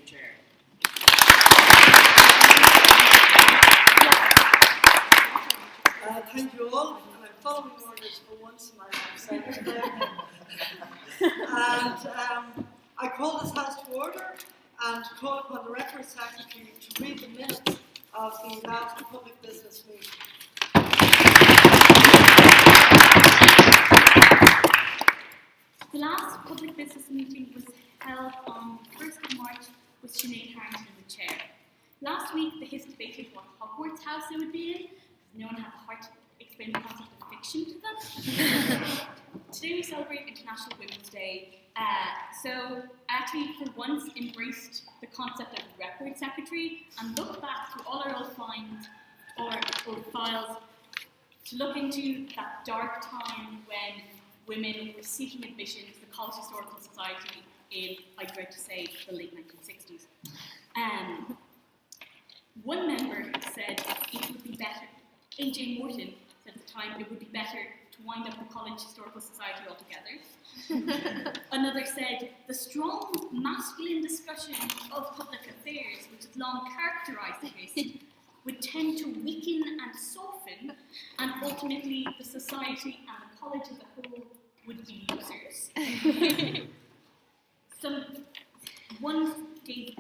Chair. Thank you all. And I'm following orders for once in my life. And I call this House to order and call upon the Reference Secretary to read the minutes of the last public business meeting. The last public business meeting was held on 1st of March with Sinead Harrington the chair. Last week, the HIS debated what Hogwarts house they would be in. No one had the heart to explain the concept of fiction to them. Today we celebrate International Women's Day. So I actually, for once, embraced the concept of record secretary and looked back through all our old finds or files to look into that dark time when women were seeking admission to the College Historical Society in, I dread to say, the late 1960s. One member said it would be better, A.J. Morton said at the time it would be better to wind up the College Historical Society altogether. Another said the strong masculine discussion of public affairs, which has long characterised the HIS, would tend to weaken and soften, and ultimately the society and the college as a whole would be losers. Some gave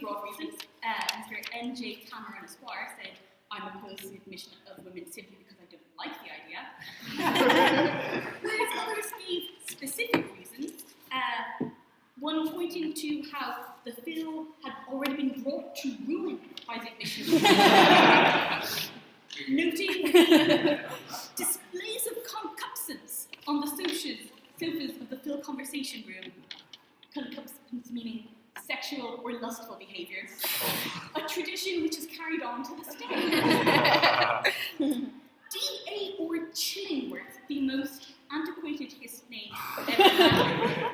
broad reasons. Mr. N.J. Cameron Esquire said, I'm opposed to the admission of women simply because I don't like the idea. Whereas others gave specific reasons, one pointing to how the bill had already been brought to ruin by the admission of women. Noting the displays of concupiscence on the sofas of the Phil conversation room, concupiscence meaning sexual or lustful behaviour, a tradition which is carried on to this day. D.A. or Chillingworth, the most antiquated HIS name ever had,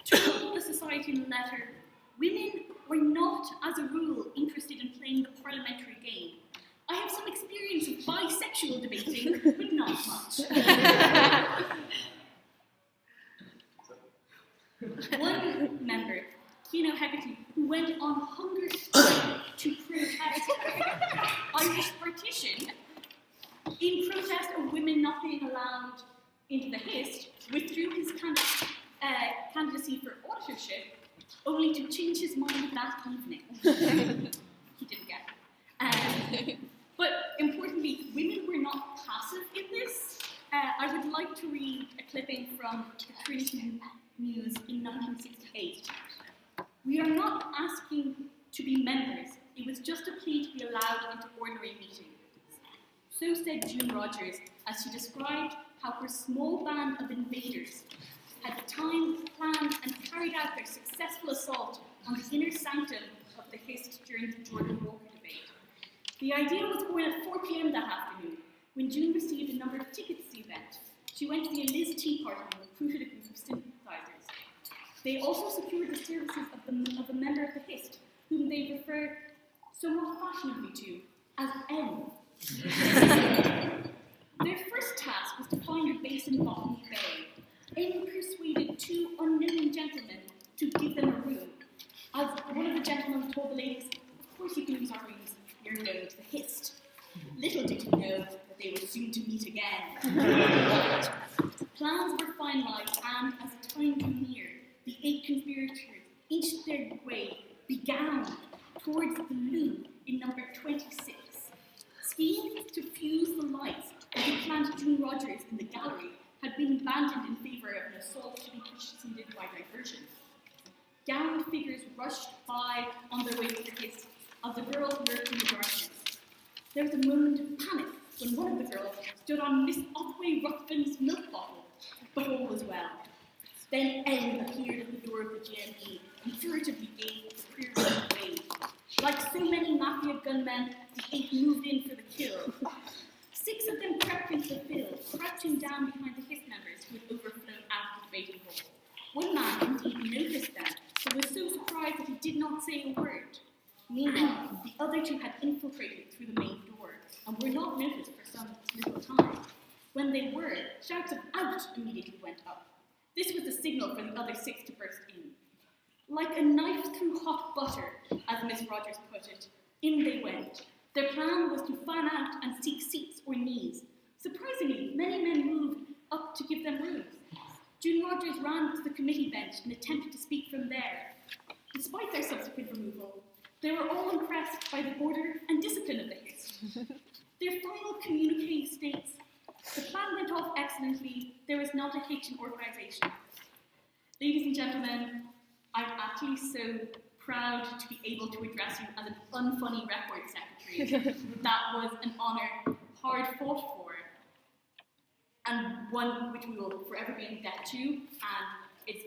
told the society in a letter, women were not, as a rule, interested in playing the parliamentary game. I have some experience of bisexual debating, but not much. One member, Keno Hegarty, who went on hunger strike to protest Irish partition, in protest of women not being allowed into the HIS, withdrew his candidacy for auditorship, only to change his mind that evening. He didn't get it. But importantly, women were not passive in this. I would like to read a clipping from the Trinity News in 1968. We are not asking to be members. It was just a plea to be allowed into ordinary meetings. So said June Rogers as she described how her small band of invaders had timed, planned, and carried out their successful assault on the inner sanctum of the HIS during the Jordan Walker debate. The idea was born at 4 p.m. that afternoon, when June received a number of tickets to the event. She went to the Eliz Tea Party and recruited a group of sympathisers. They also secured the services of a member of the HIS, whom they referred somewhat fashionably to as M. Their first task was to find a base in Botany Bay. M persuaded two unknown gentlemen to give them a room. As one of the gentlemen told the ladies, of course you can use our rooms, you're going to the HIS. Little did he know that they were soon to meet again. Plans were finalised, and as the time drew near, the 8 conspirators inched their way, began towards the loo in number 26. Schemes to fuse the lights of the planned June Rogers in the gallery had been abandoned in favour of an assault to be preceded by diversion. Gowned figures rushed by on their way to the HIS as the girls lurked in the darkness. There was a moment of panic when one of the girls stood on Miss Otway Ruthven's milk bottle, but all was well. Then Ellen appeared at the door of the GME and furtively gave the prayer away. Like so many mafia gunmen, the 8 moved in for the kill. 6 of them crept into the field, crouching down behind the HIS members who had overflown out of the debating hall. One man indeed noticed them, but was so surprised that he did not say a word. Meanwhile, the other 2 had infiltrated through the main door and were not noticed for some little time. When they were, shouts of "out" immediately went up. This was the signal for the other 6 to burst in. Like a knife through hot butter, as Miss Rogers put it, in they went. Their plan was to fan out and seek seats or knees. Surprisingly, many men moved up to give them room. June Rogers ran to the committee bench and attempted to speak from there. Despite their subsequent removal, they were all impressed by the order and discipline of the Hits. Their final communique states, "The plan went off excellently. There is not a hitch in organisation." Ladies and gentlemen, I'm actually so proud to be able to address you as an unfunny record secretary. That was an honour hard fought for, and one which we will forever be in debt to, and it's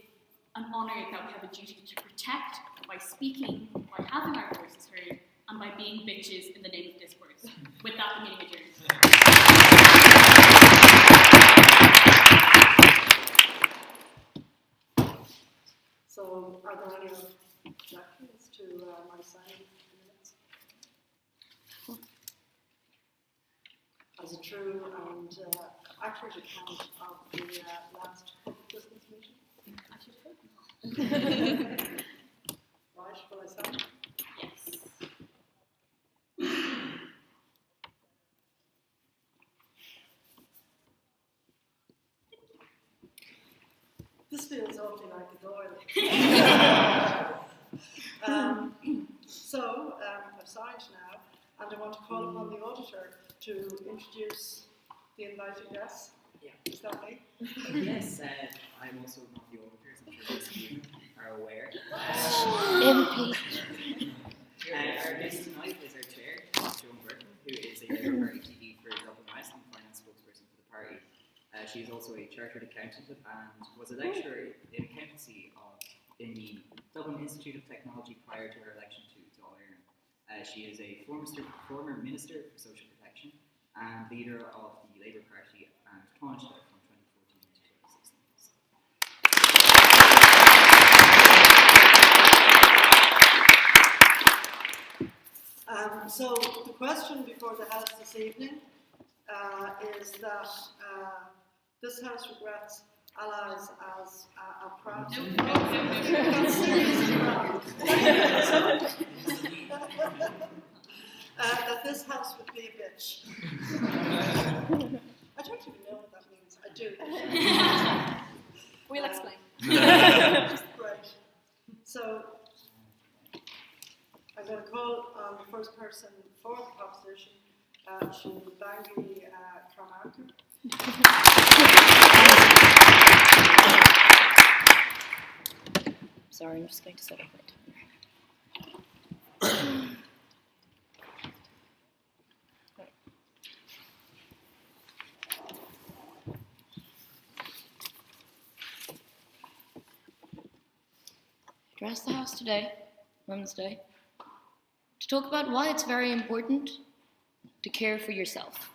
an honour that we have a duty to protect by speaking, by having our voices heard, and by being bitches in the name of discourse. With that, the meeting adjourned. So, are there any objections to my signing the minutes? As a true and accurate account of the last public business meeting. I should hope not. Right, will I sign? Yes. This feels awfully like a Doyle. I've signed now, and I want to call upon the auditor to introduce the invited guests. Yeah. Is that me? Yes, I'm also not the auditor, as I'm sure most of you are aware. Our guest tonight is our chair, Joan Burton, who is a Labour Party TD for Dublin West and finance spokesperson for the party. She is also a chartered accountant and was a lecturer in accountancy in the Dublin Institute of Technology prior to her election to All-Ireland. She is a former Minister for Social Protection and leader of the Labour Party and Taoiseach from 2014 to 2016. So the question before the House this evening is that this House regrets allies as a proud that this House would be a bitch. I don't even know what that means. I do. We'll explain. Right. So I'm going to call on the first person for the proposition, Shubhangi Karmakar. Sorry, I'm just going to set up my timer. Address the House today, Wednesday, to talk about why it's very important to care for yourself.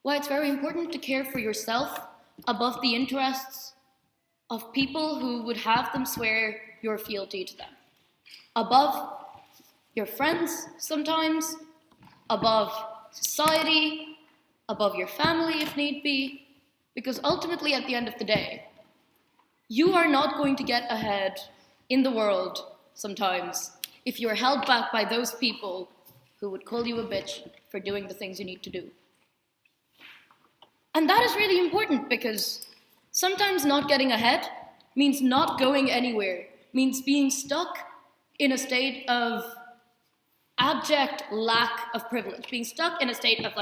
Why it's very important to care for yourself above the interests of people who would have them swear your fealty to them. Above your friends sometimes, above society, above your family if need be, because ultimately at the end of the day, you are not going to get ahead in the world sometimes if you're held back by those people who would call you a bitch for doing the things you need to do. And that is really important because sometimes not getting ahead means not going anywhere, means being stuck in a state of abject lack of privilege, being stuck in a state of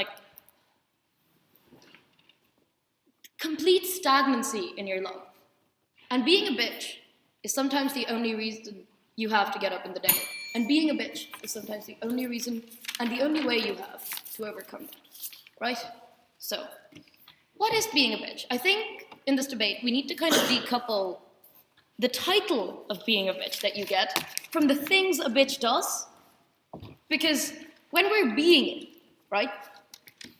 complete stagnancy in your life. And being a bitch is sometimes the only reason you have to get up in the day. And being a bitch is sometimes the only reason and the only way you have to overcome that, right? So, what is being a bitch? I think in this debate we need to kind of decouple the title of being a bitch that you get from the things a bitch does. Because when we're being it, right,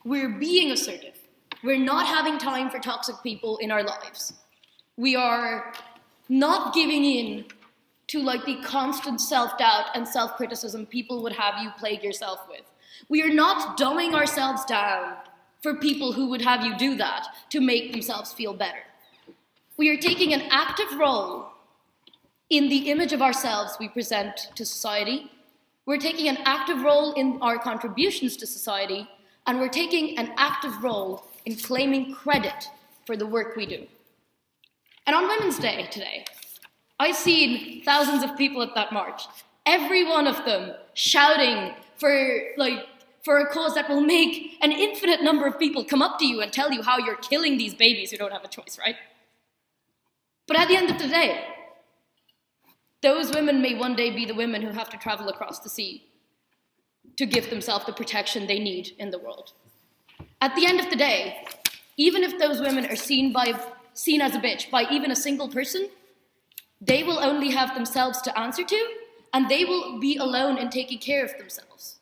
we're being assertive. We're not having time for toxic people in our lives. We are not giving in to the constant self-doubt and self-criticism people would have you plague yourself with. We are not dumbing ourselves down for people who would have you do that to make themselves feel better. We are taking an active role in the image of ourselves we present to society. We're taking an active role in our contributions to society, and we're taking an active role in claiming credit for the work we do. And on Women's Day today, I've seen thousands of people at that march, every one of them shouting for a cause that will make an infinite number of people come up to you and tell you how you're killing these babies who don't have a choice, right? But at the end of the day, those women may one day be the women who have to travel across the sea to give themselves the protection they need in the world. At the end of the day, even if those women are seen as a bitch by even a single person, they will only have themselves to answer to, and they will be alone in taking care of themselves.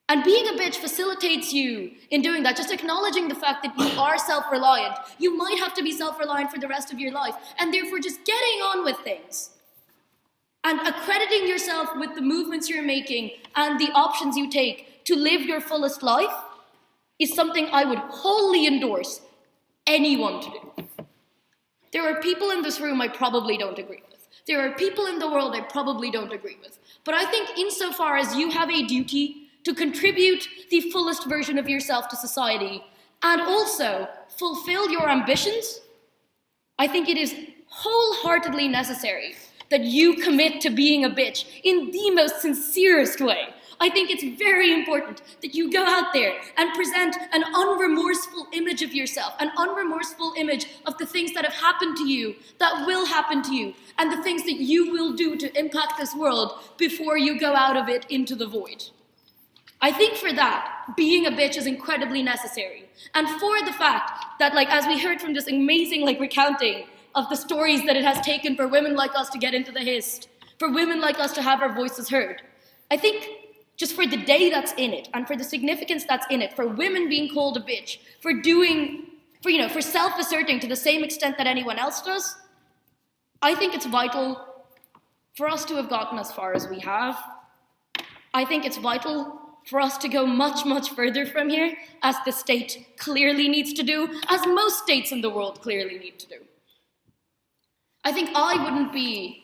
And being a bitch facilitates you in doing that, just acknowledging the fact that you are self-reliant. You might have to be self-reliant for the rest of your life, and therefore just getting on with things. And accrediting yourself with the movements you're making and the options you take to live your fullest life is something I would wholly endorse anyone to do. There are people in this room I probably don't agree with. There are people in the world I probably don't agree with. But I think insofar as you have a duty to contribute the fullest version of yourself to society and also fulfill your ambitions, I think it is wholeheartedly necessary that you commit to being a bitch in the most sincerest way. I think it's very important that you go out there and present an unremorseful image of yourself, an unremorseful image of the things that have happened to you, that will happen to you, and the things that you will do to impact this world before you go out of it into the void. I think for that, being a bitch is incredibly necessary. And for the fact that, as we heard from this amazing, recounting of the stories that it has taken for women like us to get into the HIST, for women like us to have our voices heard, I think just for the day that's in it, and for the significance that's in it, for women being called a bitch, for self-asserting to the same extent that anyone else does, I think it's vital for us to have gotten as far as we have. I think it's vital for us to go much, much further from here, as the state clearly needs to do, as most states in the world clearly need to do. I think I wouldn't be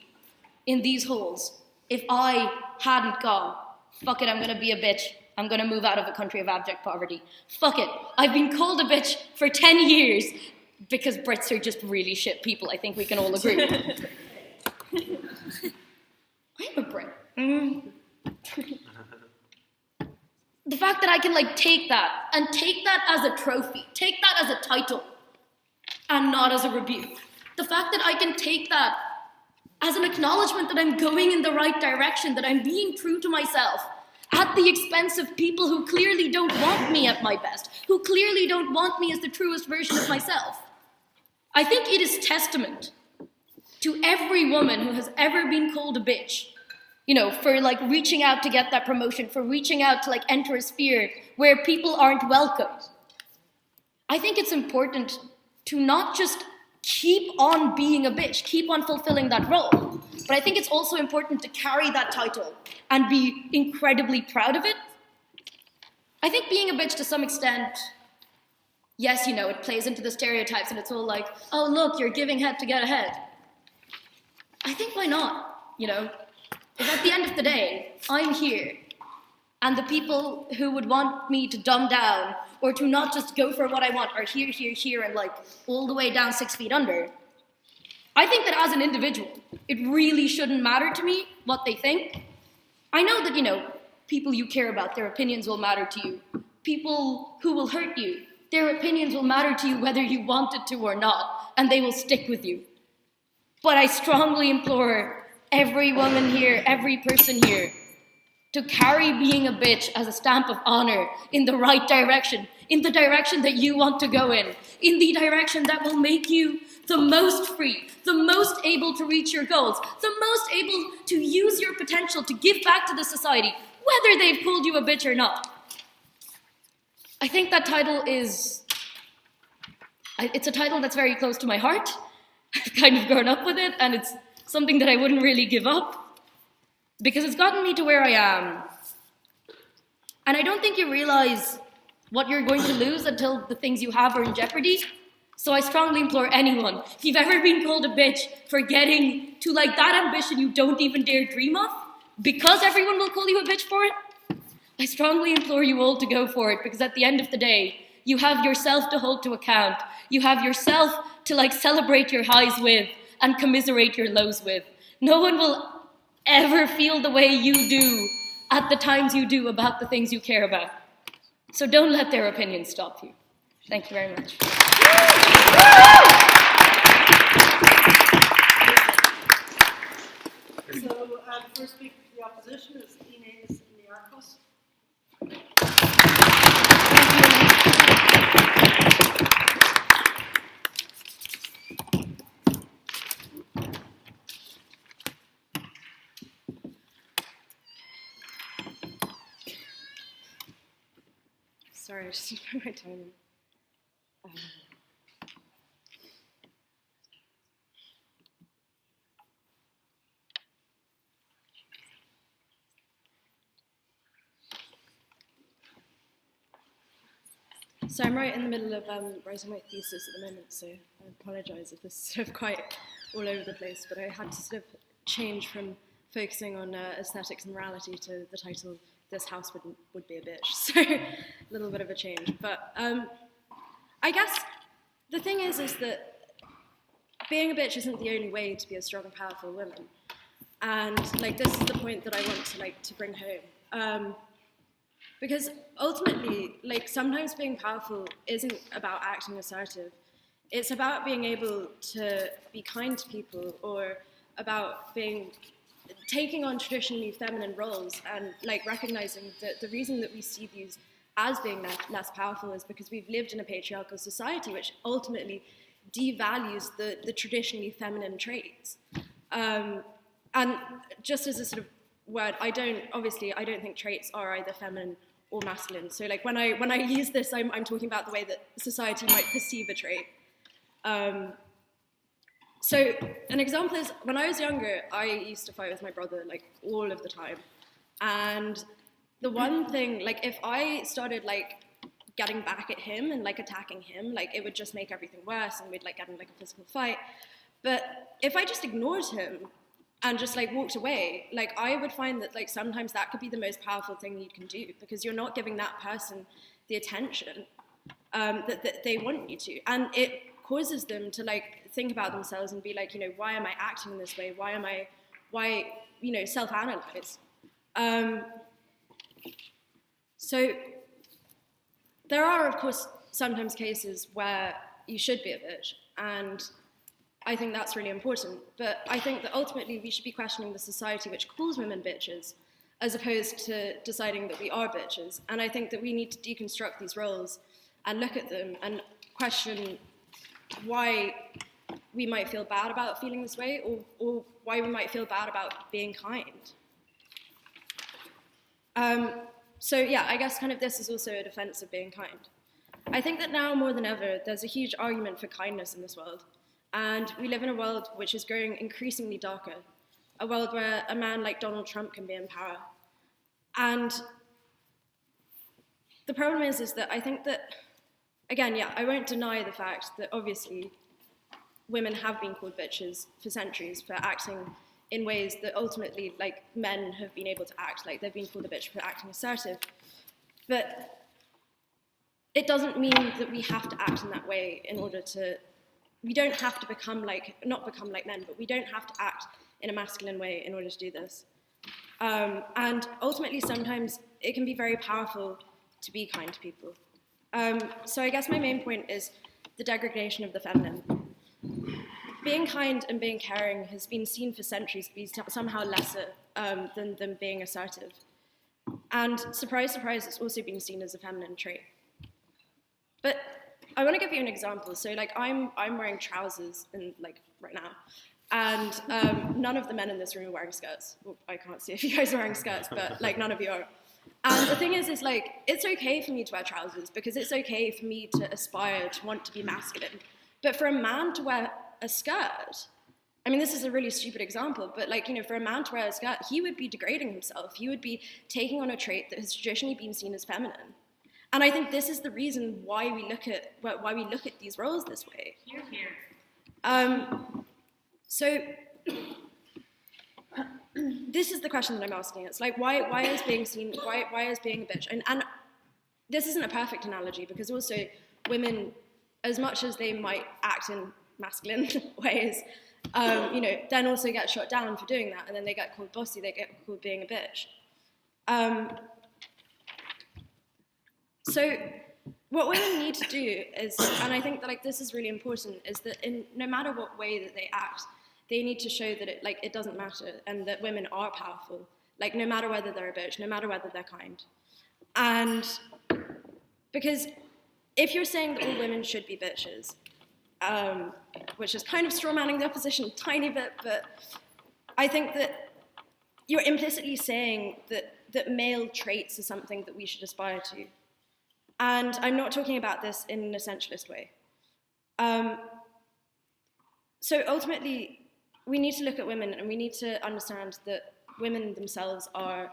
in these holes if I hadn't gone, fuck it, I'm gonna be a bitch. I'm gonna move out of a country of abject poverty. Fuck it, I've been called a bitch for 10 years because Brits are just really shit people. I think we can all agree. I'm a Brit. The fact that I can take that as a trophy, take that as a title, and not as a rebuke. The fact that I can take that as an acknowledgement that I'm going in the right direction, that I'm being true to myself, at the expense of people who clearly don't want me at my best, who clearly don't want me as the truest version of myself. I think it is testament to every woman who has ever been called a bitch, for reaching out to get that promotion, for reaching out to enter a sphere where people aren't welcomed. I think it's important to not just keep on being a bitch, keep on fulfilling that role, but I think it's also important to carry that title and be incredibly proud of it. I think being a bitch to some extent, yes, it plays into the stereotypes and it's all oh look, you're giving head to get ahead. I think why not, If at the end of the day, I'm here, and the people who would want me to dumb down, or to not just go for what I want, are here, and all the way down 6 feet under, I think that as an individual, it really shouldn't matter to me what they think. I know that, people you care about, their opinions will matter to you. People who will hurt you, their opinions will matter to you whether you want it to or not, and they will stick with you. But I strongly implore every woman here, every person here, to carry being a bitch as a stamp of honor in the right direction, in the direction that you want to go in the direction that will make you the most free, the most able to reach your goals, the most able to use your potential to give back to the society, whether they've called you a bitch or not. I think that title it's a title that's very close to my heart. I've kind of grown up with it, and it's something that I wouldn't really give up, because it's gotten me to where I am. And I don't think you realize what you're going to lose until the things you have are in jeopardy. So I strongly implore anyone, if you've ever been called a bitch for getting to like that ambition you don't even dare dream of, because everyone will call you a bitch for it, I strongly implore you all to go for it, because at the end of the day, you have yourself to hold to account. You have yourself to like celebrate your highs with and commiserate your lows with. No one will ever feel the way you do at the times you do about the things you care about. So don't let their opinions stop you. Thank you very much. So the first speaker for the opposition is Inez Niarchos. Sorry, I just need to put my time in. So I'm right in the middle of writing my thesis at the moment, so I apologise if this is sort of quite all over the place, but I had to sort of change from focusing on aesthetics and morality to the title, This House Would Be a Bitch, so a little bit of a change. But I guess the thing is that being a bitch isn't the only way to be a strong and powerful woman. And like this is the point that I want to bring home. Because ultimately, like sometimes being powerful isn't about acting assertive. It's about being able to be kind to people, or about taking on traditionally feminine roles and like recognizing that the reason that we see these as being less powerful is because we've lived in a patriarchal society which ultimately devalues the traditionally feminine traits. And just as a sort of word, I don't think traits are either feminine or masculine. So like when I use this, I'm talking about the way that society might perceive a trait. So an example is, when I was younger, I used to fight with my brother like all of the time. And the one thing, like if I started like getting back at him and like attacking him, like it would just make everything worse and we'd like get in like a physical fight. But if I just ignored him and just like walked away, like I would find that like sometimes that could be the most powerful thing you can do, because you're not giving that person the attention that they want you to. And it causes them to like think about themselves and be like, you know, why am I acting in this way? Why, you know, self-analyze. So there are, of course, sometimes cases where you should be a bitch, and I think that's really important. But I think that ultimately we should be questioning the society which calls women bitches, as opposed to deciding that we are bitches. And I think that we need to deconstruct these roles and look at them and question why we might feel bad about feeling this way, or why we might feel bad about being kind. So yeah, I guess kind of this is also a defense of being kind. I think that now more than ever, there's a huge argument for kindness in this world. And we live in a world which is growing increasingly darker, a world where a man like Donald Trump can be in power. And the problem is that I think that, again, yeah, I won't deny the fact that obviously women have been called bitches for centuries for acting in ways that ultimately, like, men have been able to act. Like, they've been called a bitch for acting assertive. But it doesn't mean that we have to act in that way in order to, we don't have to become like, not become like men, but we don't have to act in a masculine way in order to do this. And ultimately, sometimes it can be very powerful to be kind to people. So I guess my main point is the degradation of the feminine. Being kind and being caring has been seen for centuries to be somehow lesser than being assertive. And surprise, surprise, it's also been seen as a feminine trait. But I want to give you an example. So like I'm wearing trousers like right now, and none of the men in this room are wearing skirts. Well, I can't see if you guys are wearing skirts, but like none of you are. And the thing is like, it's okay for me to wear trousers because it's okay for me to aspire to want to be masculine. But for a man to wear a skirt, I mean, this is a really stupid example, but like, you know, for a man to wear a skirt, he would be degrading himself. He would be taking on a trait that has traditionally been seen as feminine. And I think this is the reason why we look at these roles this way. Here, here. So this is the question that I'm asking. It's like, why is being a bitch? And this isn't a perfect analogy, because also women, as much as they might act in masculine ways, then also get shot down for doing that, and then they get called bossy, they get called being a bitch. So what women need to do is, and I think that this is really important, is that in no matter what way that they act, they need to show that it doesn't matter, and that women are powerful, no matter whether they're a bitch, no matter whether they're kind. And because if you're saying that all women should be bitches, which is kind of strawmanning the opposition a tiny bit, but I think that you're implicitly saying that male traits are something that we should aspire to. And I'm not talking about this in an essentialist way. So ultimately, we need to look at women, and we need to understand that women themselves are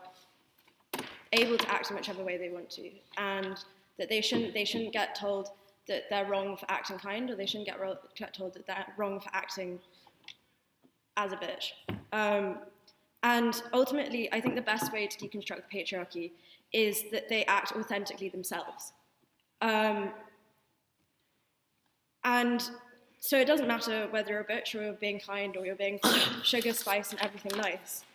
able to act in whichever way they want to, and that they shouldn't get told that they're wrong for acting kind, or they shouldn't get told that they're wrong for acting as a bitch. And ultimately, I think the best way to deconstruct the patriarchy is that they act authentically themselves. And so it doesn't matter whether you're a bitch or you're being kind or you're being sugar, spice, and everything nice.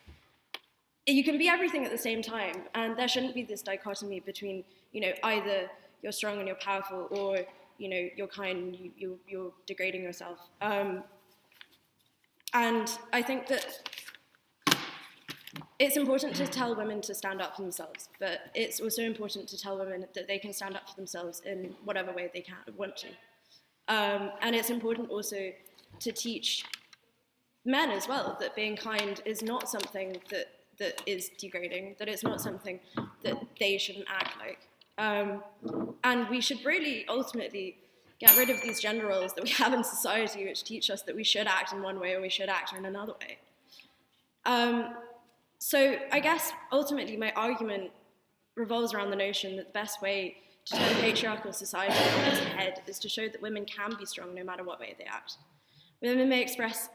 You can be everything at the same time, and there shouldn't be this dichotomy between, either you're strong and you're powerful, or, you're kind and you're degrading yourself. And I think that it's important to tell women to stand up for themselves, but it's also important to tell women that they can stand up for themselves in whatever way they want to. And it's important also to teach men as well that being kind is not something that is degrading, that it's not something that they shouldn't act like. And we should really ultimately get rid of these gender roles that we have in society, which teach us that we should act in one way or we should act in another way. So I guess ultimately my argument revolves around the notion that the best way to turn patriarchal society on its head is to show that women can be strong no matter what way they act. Women may express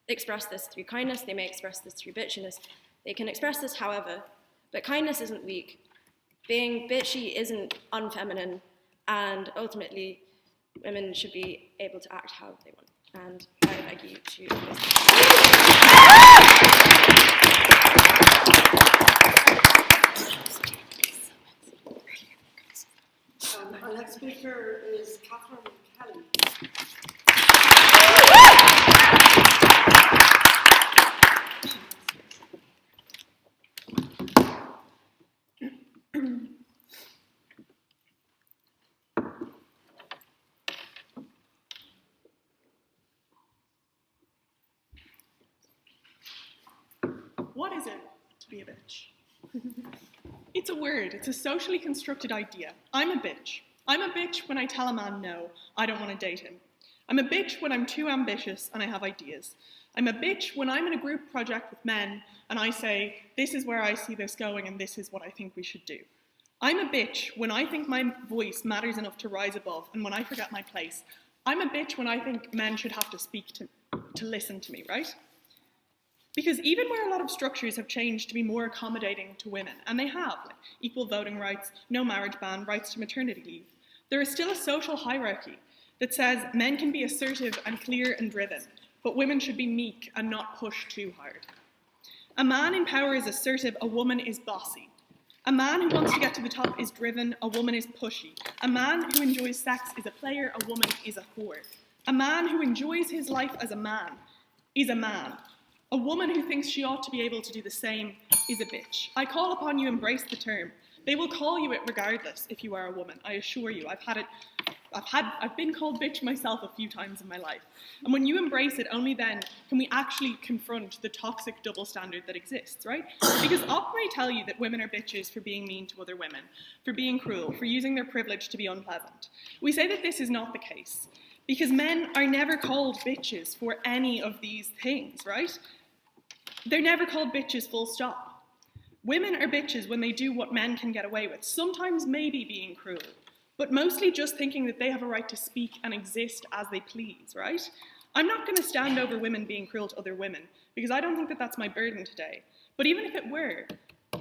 this through kindness, they may express this through bitchiness, they can express this however, but kindness isn't weak, being bitchy isn't unfeminine, and ultimately women should be able to act however they want. And I beg you to Our next speaker is Catherine Kelly. What is it to be a bitch? It's a word. It's a socially constructed idea. I'm a bitch. I'm a bitch when I tell a man no, I don't want to date him. I'm a bitch when I'm too ambitious and I have ideas. I'm a bitch when I'm in a group project with men and I say, this is where I see this going and this is what I think we should do. I'm a bitch when I think my voice matters enough to rise above and when I forget my place. I'm a bitch when I think men should have to speak to listen to me, right? Because even where a lot of structures have changed to be more accommodating to women, and they have, like equal voting rights, no marriage ban, rights to maternity leave, there is still a social hierarchy that says men can be assertive and clear and driven, but women should be meek and not push too hard. A man in power is assertive, a woman is bossy. A man who wants to get to the top is driven, a woman is pushy. A man who enjoys sex is a player, a woman is a whore. A man who enjoys his life as a man is a man. A woman who thinks she ought to be able to do the same is a bitch. I call upon you embrace the term. They will call you it regardless if you are a woman, I assure you. I've been called bitch myself a few times in my life. And when you embrace it, only then can we actually confront the toxic double standard that exists, right? Because Opp may tell you that women are bitches for being mean to other women, for being cruel, for using their privilege to be unpleasant. We say that this is not the case, because men are never called bitches for any of these things, right? They're never called bitches full stop. Women are bitches when they do what men can get away with, sometimes maybe being cruel, but mostly just thinking that they have a right to speak and exist as they please, right? I'm not going to stand over women being cruel to other women, because I don't think that that's my burden today. But even if it were,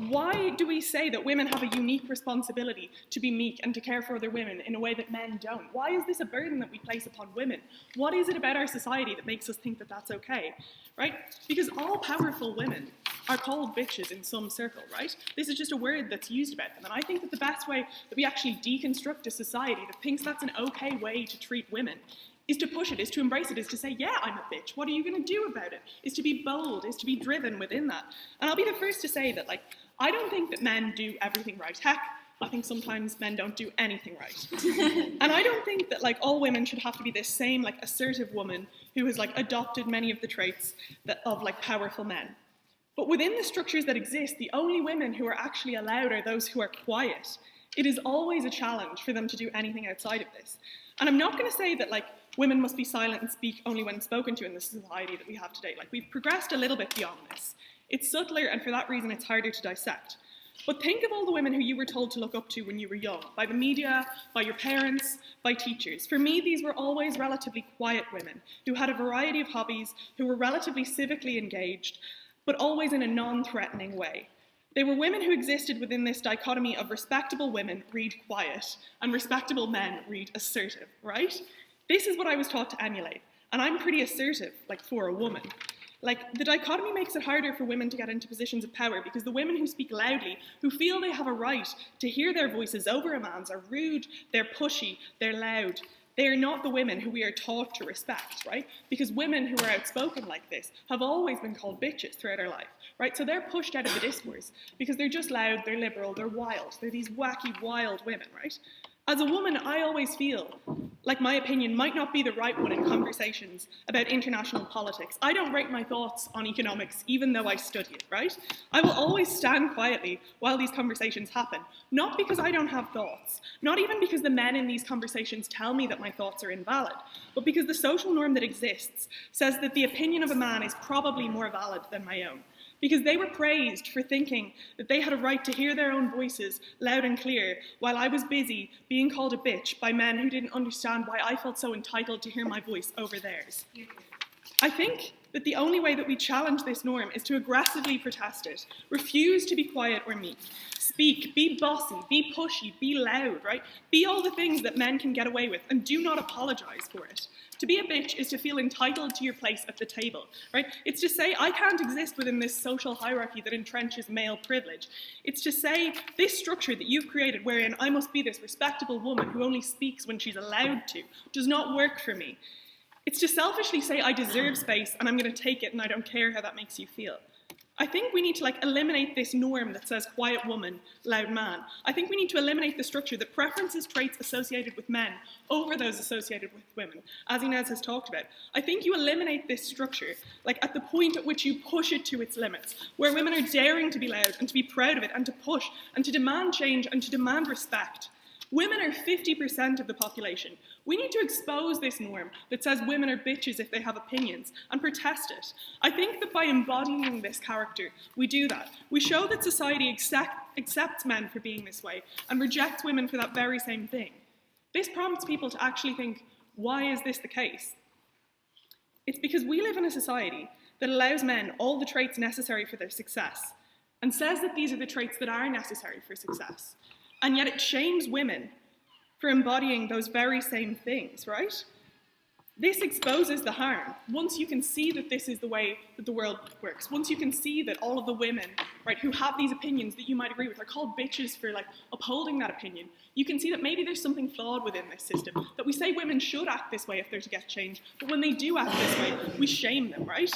why do we say that women have a unique responsibility to be meek and to care for other women in a way that men don't? Why is this a burden that we place upon women? What is it about our society that makes us think that that's okay, right? Because all powerful women are called bitches in some circle, right? This is just a word that's used about them. And I think that the best way that we actually deconstruct a society that thinks that's an okay way to treat women is to push it, is to embrace it, is to say, yeah, I'm a bitch. What are you going to do about it? Is to be bold, is to be driven within that. And I'll be the first to say that, like, I don't think that men do everything right. Heck, I think sometimes men don't do anything right. And I don't think that, like, all women should have to be this same, like, assertive woman who has, like, adopted many of the traits of, like, powerful men. But within the structures that exist, the only women who are actually allowed are those who are quiet. It is always a challenge for them to do anything outside of this. And I'm not going to say that, like, women must be silent and speak only when spoken to in the society that we have today. Like, we've progressed a little bit beyond this. It's subtler, and for that reason, it's harder to dissect. But think of all the women who you were told to look up to when you were young, by the media, by your parents, by teachers. For me, these were always relatively quiet women who had a variety of hobbies, who were relatively civically engaged, but always in a non-threatening way. They were women who existed within this dichotomy of respectable women read quiet and respectable men read assertive, right? This is what I was taught to emulate, and I'm pretty assertive, like, for a woman. Like, the dichotomy makes it harder for women to get into positions of power because the women who speak loudly, who feel they have a right to hear their voices over a man's, are rude, they're pushy, they're loud. They are not the women who we are taught to respect, right? Because women who are outspoken like this have always been called bitches throughout our life, right? So they're pushed out of the discourse because they're just loud, they're liberal, they're wild. They're these wacky, wild women, right? As a woman, I always feel like my opinion might not be the right one in conversations about international politics. I don't write my thoughts on economics, even though I study it, right? I will always stand quietly while these conversations happen, not because I don't have thoughts, not even because the men in these conversations tell me that my thoughts are invalid, but because the social norm that exists says that the opinion of a man is probably more valid than my own. Because they were praised for thinking that they had a right to hear their own voices loud and clear, while I was busy being called a bitch by men who didn't understand why I felt so entitled to hear my voice over theirs. I think that the only way that we challenge this norm is to aggressively protest it. Refuse to be quiet or meek. Speak, be bossy, be pushy, be loud, right? Be all the things that men can get away with, and do not apologise for it. To be a bitch is to feel entitled to your place at the table, right? It's to say, I can't exist within this social hierarchy that entrenches male privilege. It's to say, this structure that you've created wherein I must be this respectable woman who only speaks when she's allowed to, does not work for me. It's to selfishly say, I deserve space and I'm going to take it and I don't care how that makes you feel. I think we need to eliminate this norm that says quiet woman, loud man. I think we need to eliminate the structure that preferences traits associated with men over those associated with women, as Inez has talked about. I think you eliminate this structure, at the point at which you push it to its limits, where women are daring to be loud and to be proud of it and to push and to demand change and to demand respect. Women are 50% of the population. We need to expose this norm that says women are bitches if they have opinions and protest it. I think that by embodying this character, we do that. We show that society accepts men for being this way and rejects women for that very same thing. This prompts people to actually think, why is this the case? It's because we live in a society that allows men all the traits necessary for their success and says that these are the traits that are necessary for success. And yet it shames women for embodying those very same things, right? This exposes the harm. Once you can see that this is the way that the world works, once you can see that all of the women, right, who have these opinions that you might agree with are called bitches for upholding that opinion, you can see that maybe there's something flawed within this system, that we say women should act this way if they're to get change, but when they do act this way, we shame them, right?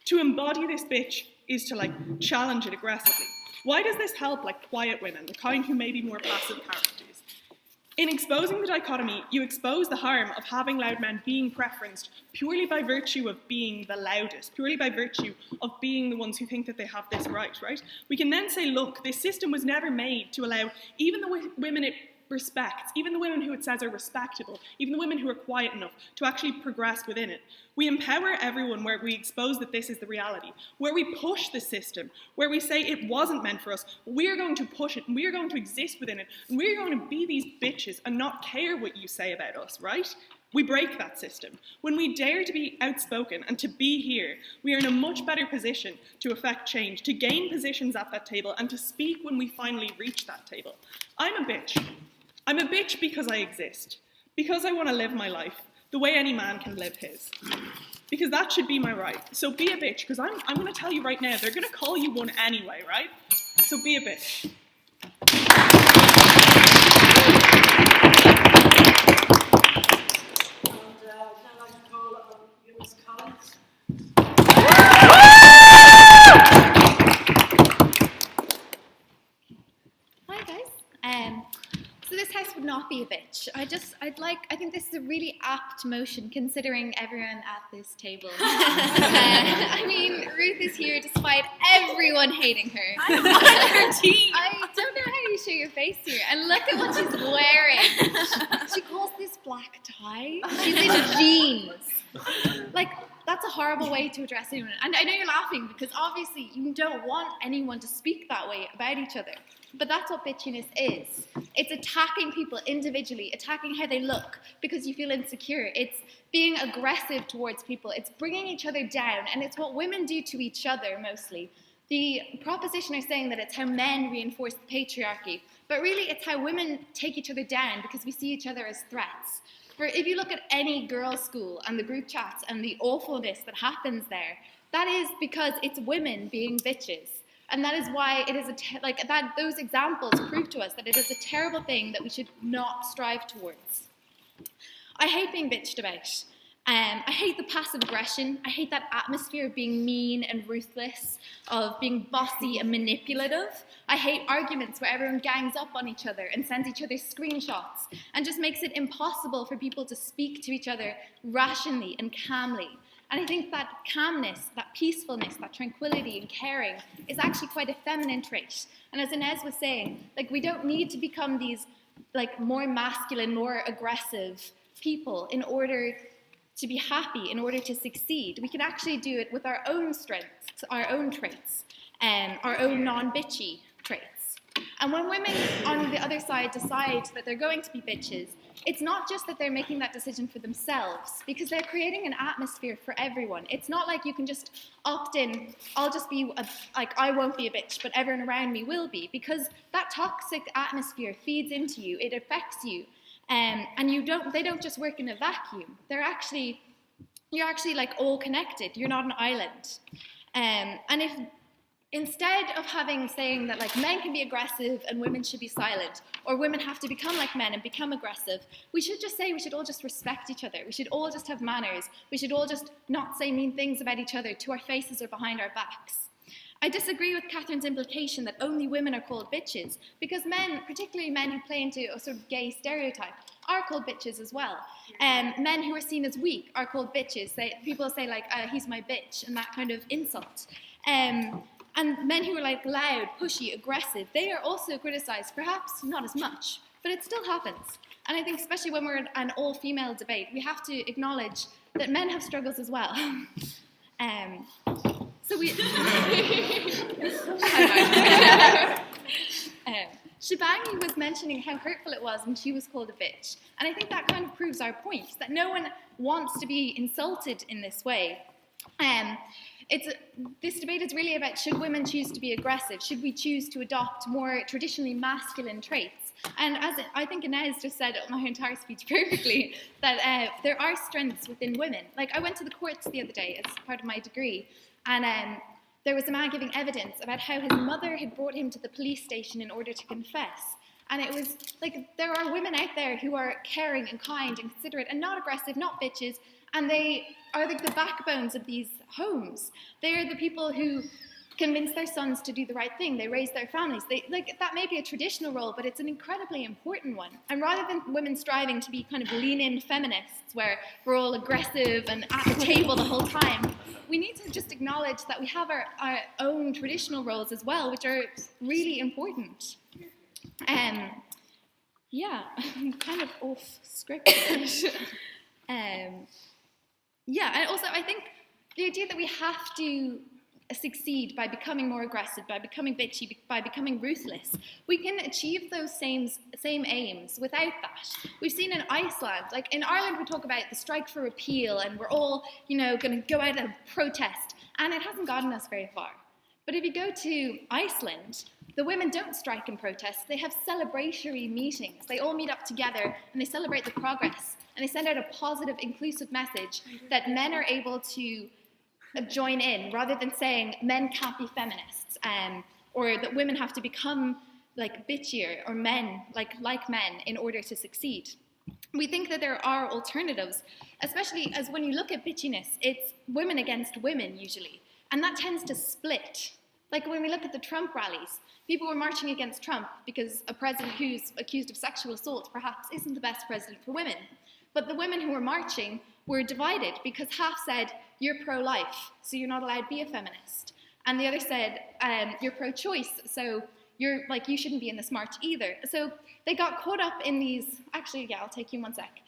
To embody this bitch is to challenge it aggressively. Why does this help quiet women, the kind who may be more passive characters? In exposing the dichotomy, you expose the harm of having loud men being preferenced purely by virtue of being the loudest, purely by virtue of being the ones who think that they have this right? We can then say, look, this system was never made to allow even the women it respects, even the women who it says are respectable, even the women who are quiet enough to actually progress within it. We empower everyone where we expose that this is the reality, where we push the system, where we say it wasn't meant for us. We're going to push it, and we're going to exist within it, and we're going to be these bitches and not care what you say about us, right? We break that system. When we dare to be outspoken and to be here, we are in a much better position to affect change, to gain positions at that table, and to speak when we finally reach that table. I'm a bitch. I'm a bitch because I exist, because I want to live my life the way any man can live his. Because that should be my right. So be a bitch, because I'm going to tell you right now, they're going to call you one anyway, right? So be a bitch. Hi guys. So this house would not be a bitch. I think this is a really apt motion considering everyone at this table. I mean, Ruth is here despite everyone hating her. I'm on her team. I don't know how you show your face here. And look at what she's wearing. She calls this black tie. She's in jeans. Like, that's a horrible way to address anyone. And I know you're laughing because obviously you don't want anyone to speak that way about each other. But that's what bitchiness is. It's attacking people individually, attacking how they look because you feel insecure. It's being aggressive towards people. It's bringing each other down. And it's what women do to each other mostly. The proposition is saying that it's how men reinforce the patriarchy. But really, it's how women take each other down because we see each other as threats. For if you look at any girls' school and the group chats and the awfulness that happens there, that is because it's women being bitches. And that is why it is those examples prove to us that it is a terrible thing that we should not strive towards. I hate being bitched about. I hate the passive aggression. I hate that atmosphere of being mean and ruthless, of being bossy and manipulative. I hate arguments where everyone gangs up on each other and sends each other screenshots and just makes it impossible for people to speak to each other rationally and calmly. And I think that calmness, that peacefulness, that tranquility and caring is actually quite a feminine trait. And as Inez was saying, we don't need to become these more masculine, more aggressive people in order to be happy, in order to succeed. We can actually do it with our own strengths, our own traits, our own non-bitchy traits. And when women on the other side decide that they're going to be bitches, it's not just that they're making that decision for themselves, because they're creating an atmosphere for everyone. It's not like you can just opt in, I'll just be, I won't be a bitch, but everyone around me will be, because that toxic atmosphere feeds into you, it affects you, and they don't just work in a vacuum. You're actually all connected. You're not an island. And if instead of saying that men can be aggressive and women should be silent, or women have to become like men and become aggressive, we should just say we should all just respect each other. We should all just have manners. We should all just not say mean things about each other to our faces or behind our backs. I disagree with Catherine's implication that only women are called bitches, because men, particularly men who play into a sort of gay stereotype, are called bitches as well. Men who are seen as weak are called bitches. People say he's my bitch, and that kind of insult. And men who are loud, pushy, aggressive, they are also criticised, perhaps not as much, but it still happens. And I think especially when we're in an all-female debate, we have to acknowledge that men have struggles as well. Shibangi was mentioning how hurtful it was when she was called a bitch. And I think that kind of proves our point, that no one wants to be insulted in this way. This debate is really about, should women choose to be aggressive? Should we choose to adopt more traditionally masculine traits? And as I think Inez just said my entire speech perfectly, that there are strengths within women. I went to the courts the other day as part of my degree, and there was a man giving evidence about how his mother had brought him to the police station in order to confess. And it was there are women out there who are caring and kind and considerate and not aggressive, not bitches, and they are the backbones of these homes. They are the people who convince their sons to do the right thing. They raise their families. That may be a traditional role, but it's an incredibly important one. And rather than women striving to be kind of lean-in feminists, where we're all aggressive and at the table the whole time, we need to just acknowledge that we have our own traditional roles as well, which are really important. Yeah, I'm kind of off script a bit. Yeah, and also I think the idea that we have to succeed by becoming more aggressive, by becoming bitchy, by becoming ruthless, we can achieve those same aims without that. We've seen in Iceland, like in Ireland we talk about the strike for repeal and we're all, going to go out and protest, and it hasn't gotten us very far. But if you go to Iceland, the women don't strike and protest, they have celebratory meetings. They all meet up together and they celebrate the progress, and they send out a positive, inclusive message that men are able to join in, rather than saying men can't be feminists, or that women have to become like bitchier or men like men in order to succeed. We think that there are alternatives, especially as when you look at bitchiness, it's women against women usually, and that tends to split. Like when we look at the Trump rallies, people were marching against Trump because a president who's accused of sexual assault perhaps isn't the best president for women. But the women who were marching were divided because half said, you're pro-life, so you're not allowed to be a feminist. And the other said, you're pro-choice, so you shouldn't be in this march either. So they got caught up in these, I'll take you 1 sec.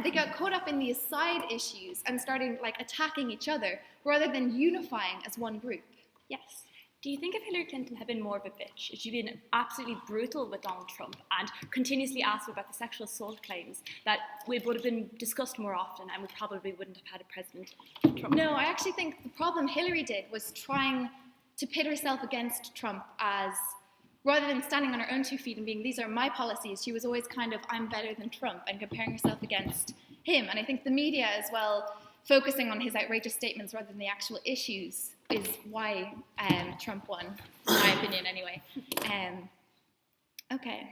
They got caught up in these side issues and started attacking each other rather than unifying as one group. Yes. Do you think if Hillary Clinton had been more of a bitch, if she'd been absolutely brutal with Donald Trump and continuously asked about the sexual assault claims, that it would have been discussed more often and we probably wouldn't have had a President Trump? No, I actually think the problem Hillary did was trying to pit herself against Trump as, rather than standing on her own 2 feet and being, these are my policies, she was always kind of, I'm better than Trump, and comparing herself against him. And I think the media as well, focusing on his outrageous statements rather than the actual issues, is why Trump won, in my opinion anyway. Okay.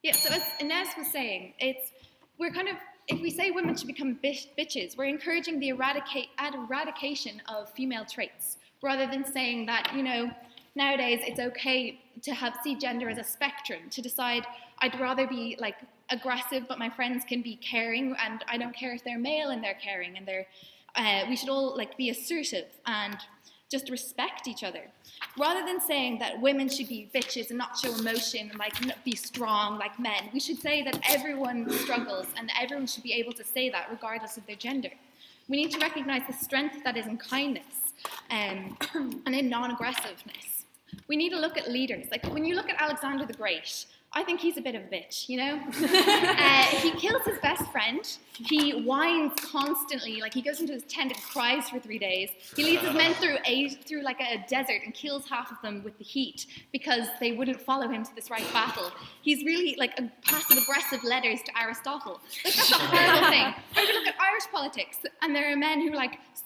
Yeah, so as Inez was saying, if we say women should become bitches, we're encouraging the eradication of female traits, rather than saying that, nowadays it's okay to see gender as a spectrum, to decide I'd rather be aggressive, but my friends can be caring, and I don't care if they're male and they're caring, and we should all be assertive and just respect each other, rather than saying that women should be bitches and not show emotion and be strong like men. We should say that everyone struggles and everyone should be able to say that regardless of their gender. We need to recognize the strength that is in kindness and in non-aggressiveness. We need to look at leaders. When you look at Alexander the Great, I think he's a bit of a bitch, He kills his best friend. He whines constantly. He goes into his tent and cries for 3 days. He leads his men through a desert and kills half of them with the heat because they wouldn't follow him to this right battle. He's really a passive-aggressive letters to Aristotle. That's a horrible thing. Or we look at Irish politics, and there are men who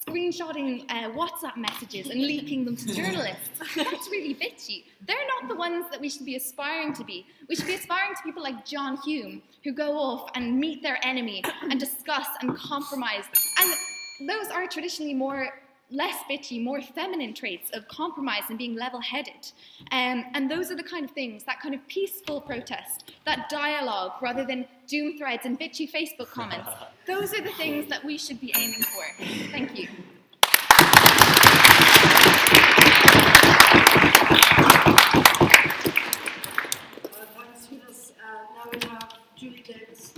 screenshotting WhatsApp messages and leaking them to journalists. That's really bitchy. They're not the ones that we should be aspiring to be. We should be aspiring to people like John Hume, who go off and meet their enemy and discuss and compromise. And those are traditionally less bitchy, more feminine traits of compromise and being level-headed. And those are the kind of things, that kind of peaceful protest, that dialogue, rather than doom threads and bitchy Facebook comments. Those are the things that we should be aiming for. Thank you. Thanks, Eunice. Now we have Julie Davis.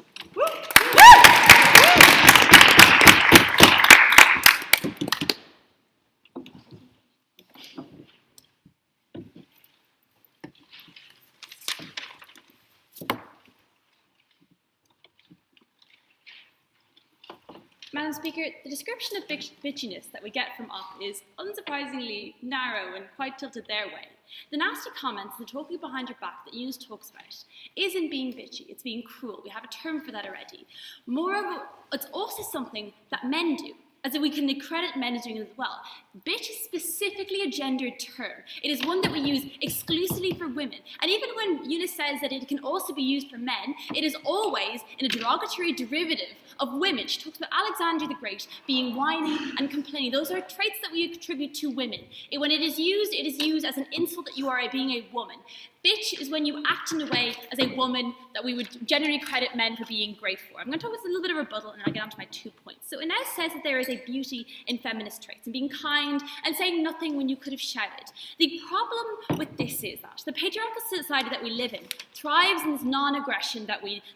Madam Speaker, the description of bitchiness that we get from Up is unsurprisingly narrow and quite tilted their way. The nasty comments and the talking behind your back that Eunice talks about isn't being bitchy, it's being cruel. We have a term for that already. Moreover, it's also something that men do, as if we can credit men as doing it as well. Bitch is specifically a gendered term. It is one that we use exclusively for women. And even when Eunice says that it can also be used for men, it is always in a derogatory derivative of women. She talks about Alexander the Great being whiny and complaining. Those are traits that we attribute to women. When it is used as an insult that you are being a woman. Bitch is when you act in a way as a woman that we would generally credit men for being great for. I'm going to talk about a little bit of rebuttal and I'll get on to my 2 points. So Inez says that there is a beauty in feminist traits and being kind and saying nothing when you could have shouted. The problem with this is that the patriarchal society that we live in thrives in this non-aggression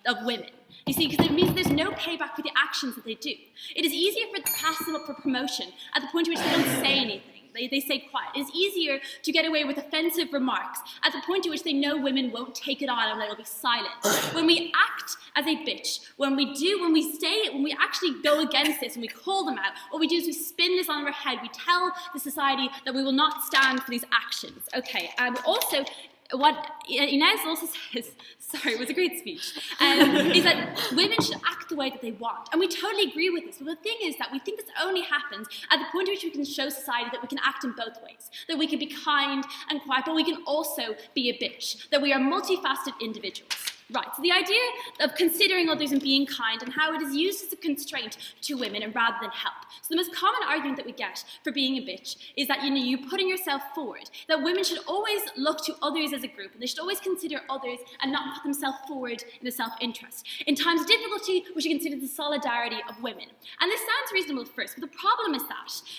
of women. You see, because it means there's no payback for the actions that they do. It is easier for them to pass them up for promotion at the point at which they don't say anything. They stay quiet. It is easier to get away with offensive remarks at the point at which they know women won't take it on and they'll be silent. When we act as a bitch, when we actually go against this and we call them out, what we do is we spin this on our head. We tell the society that we will not stand for these actions. Okay, also, what Inez also says, sorry, it was a great speech, is that women should act the way that they want. And we totally agree with this. But the thing is that we think this only happens at the point at which we can show society that we can act in both ways, that we can be kind and quiet, but we can also be a bitch, that we are multifaceted individuals. Right, so the idea of considering others and being kind and how it is used as a constraint to women and rather than help. So the most common argument that we get for being a bitch is that you're putting yourself forward, that women should always look to others as a group and they should always consider others and not put themselves forward in the self-interest. In times of difficulty, we should consider the solidarity of women. And this sounds reasonable at first, but the problem is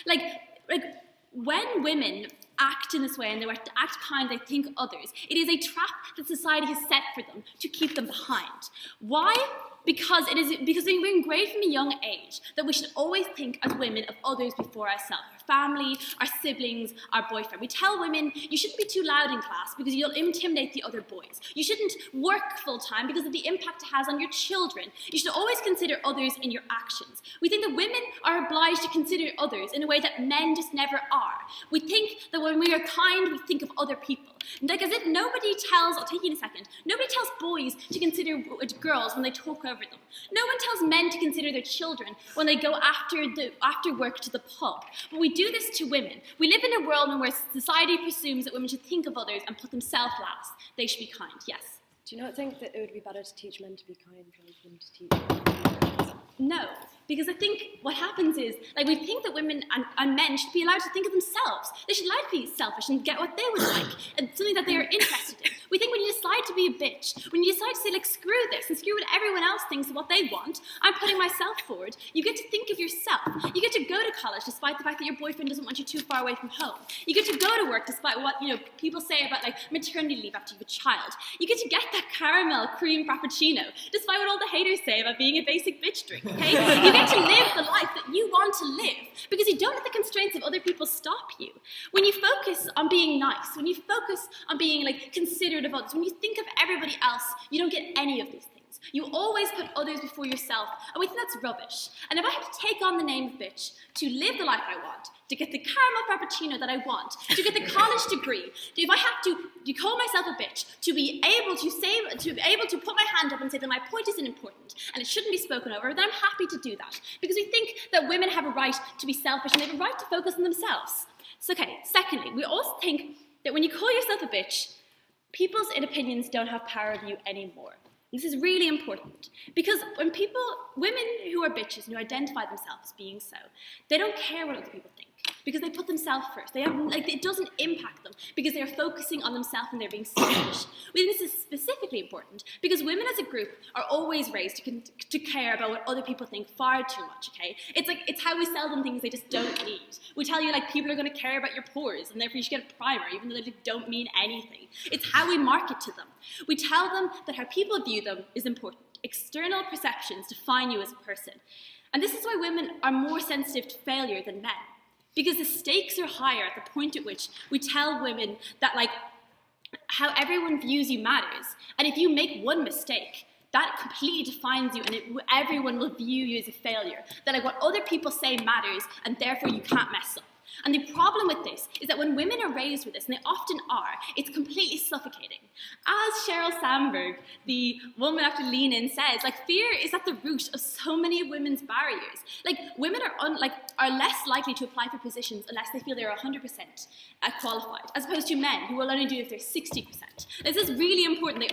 that, when women act in this way and they act kind, they think others, it is a trap that society has set for them to keep them behind. Why? Because we're engraved from a young age that we should always think as women of others before ourselves. Family, our siblings, our boyfriend. We tell women, you shouldn't be too loud in class because you'll intimidate the other boys. You shouldn't work full time because of the impact it has on your children. You should always consider others in your actions. We think that women are obliged to consider others in a way that men just never are. We think that when we are kind, we think of other people. Like as if I'll take you in a second, nobody tells boys to consider girls when they talk over them. No one tells men to consider their children when they go after work to the pub. But we do this to women. We live in a world where society presumes that women should think of others and put themselves last. They should be kind, yes. Do you not think that it would be better to teach men to be kind rather than to teach? No, because I think what happens is, we think that women and men should be allowed to think of themselves. They should like to be selfish and get what they would like, and something that they are interested in. We think when you decide to be a bitch, when you decide to say, screw this, and screw what everyone else thinks of what they want, I'm putting myself forward, you get to think of yourself. You get to go to college despite the fact that your boyfriend doesn't want you too far away from home. You get to go to work despite what, people say about, maternity leave after you have a child. You get to get that caramel cream frappuccino, despite what all the haters say about being a basic bitch drink. Okay? You get to live the life that you want to live because you don't let the constraints of other people stop you. When you focus on being nice, when you focus on being considerate of others, when you think of everybody else, you don't get any of these things. You always put others before yourself, and we think that's rubbish. And if I have to take on the name of bitch to live the life I want, to get the caramel frappuccino that I want, to get the college degree, if I have to call myself a bitch, to be able to put my hand up and say that my point isn't important and it shouldn't be spoken over, then I'm happy to do that. Because we think that women have a right to be selfish and they have a right to focus on themselves. So, okay, secondly, we also think that when you call yourself a bitch, people's opinions don't have power of you anymore. This is really important because when women who are bitches and who identify themselves as being so, they don't care what other people think because they put themselves first. It doesn't impact them because they are focusing on themselves and they're being selfish. We think this is specifically important because women as a group are always raised to care about what other people think far too much, okay? It's how we sell them things they just don't need. We tell you people are going to care about your pores and therefore you should get a primer even though they don't mean anything. It's how we market to them. We tell them that how people view them is important. External perceptions define you as a person. And this is why women are more sensitive to failure than men. Because the stakes are higher at the point at which we tell women that how everyone views you matters. And if you make one mistake, that completely defines you and everyone will view you as a failure. That what other people say matters and therefore you can't mess up. And the problem with this is that when women are raised with this, and they often are, it's completely suffocating. As Sheryl Sandberg, the woman after Lean In, says, fear is at the root of so many women's barriers. Women are less likely to apply for positions unless they feel they're 100% qualified, as opposed to men who will only do it if they're 60%. This is really important.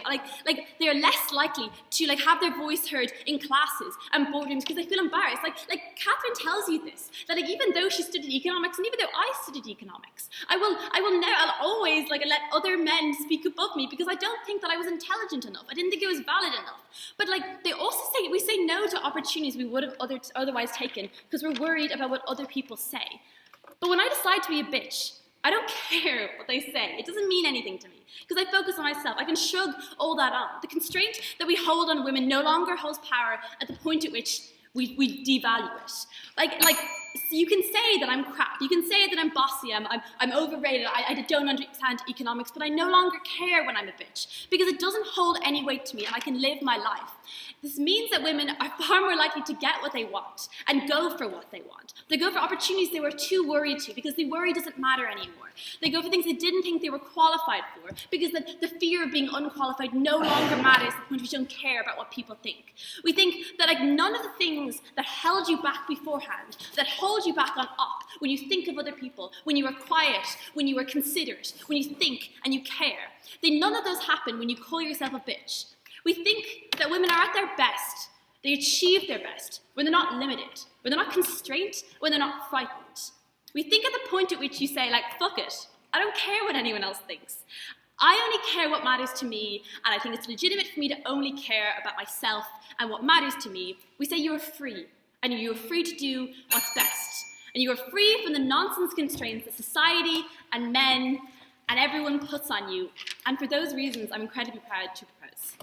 They're less likely to like have their voice heard in classes and boardrooms because they feel embarrassed. Like Catherine tells you this, that like even though she studied economics and even though I studied economics, I'll always like let other men speak above me because I don't think that I was intelligent enough. I didn't think it was valid enough. But like they also say, we say no to opportunities we would have otherwise taken because we're worried about what other people say. But when I decide to be a bitch, I don't care what they say. It doesn't mean anything to me because I focus on myself. I can shrug all that on. The constraint that we hold on women no longer holds power at the point at which we devalue it. Like so you can say that I'm crap. You can say that I'm bossy. I'm overrated. I don't understand economics, but I no longer care when I'm a bitch because it doesn't hold any weight to me, and I can live my life. This means that women are far more likely to get what they want and go for what they want. They go for opportunities they were too worried to because the worry doesn't matter anymore. They go for things they didn't think they were qualified for because the fear of being unqualified no longer matters when we don't care about what people think. We think that like none of the things that held you back beforehand, that hold you back on up, when you think of other people, when you are quiet, when you are considerate, when you think and you care, then none of those happen when you call yourself a bitch. We think that women are at their best, they achieve their best, when they're not limited, when they're not constrained, when they're not frightened. We think at the point at which you say, like, fuck it, I don't care what anyone else thinks. I only care what matters to me, and I think it's legitimate for me to only care about myself and what matters to me. We say you are free, and you are free to do what's best. And you are free from the nonsense constraints that society and men and everyone puts on you. And for those reasons, I'm incredibly proud to propose.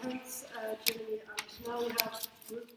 Thanks, Julie. And now we have Ruth.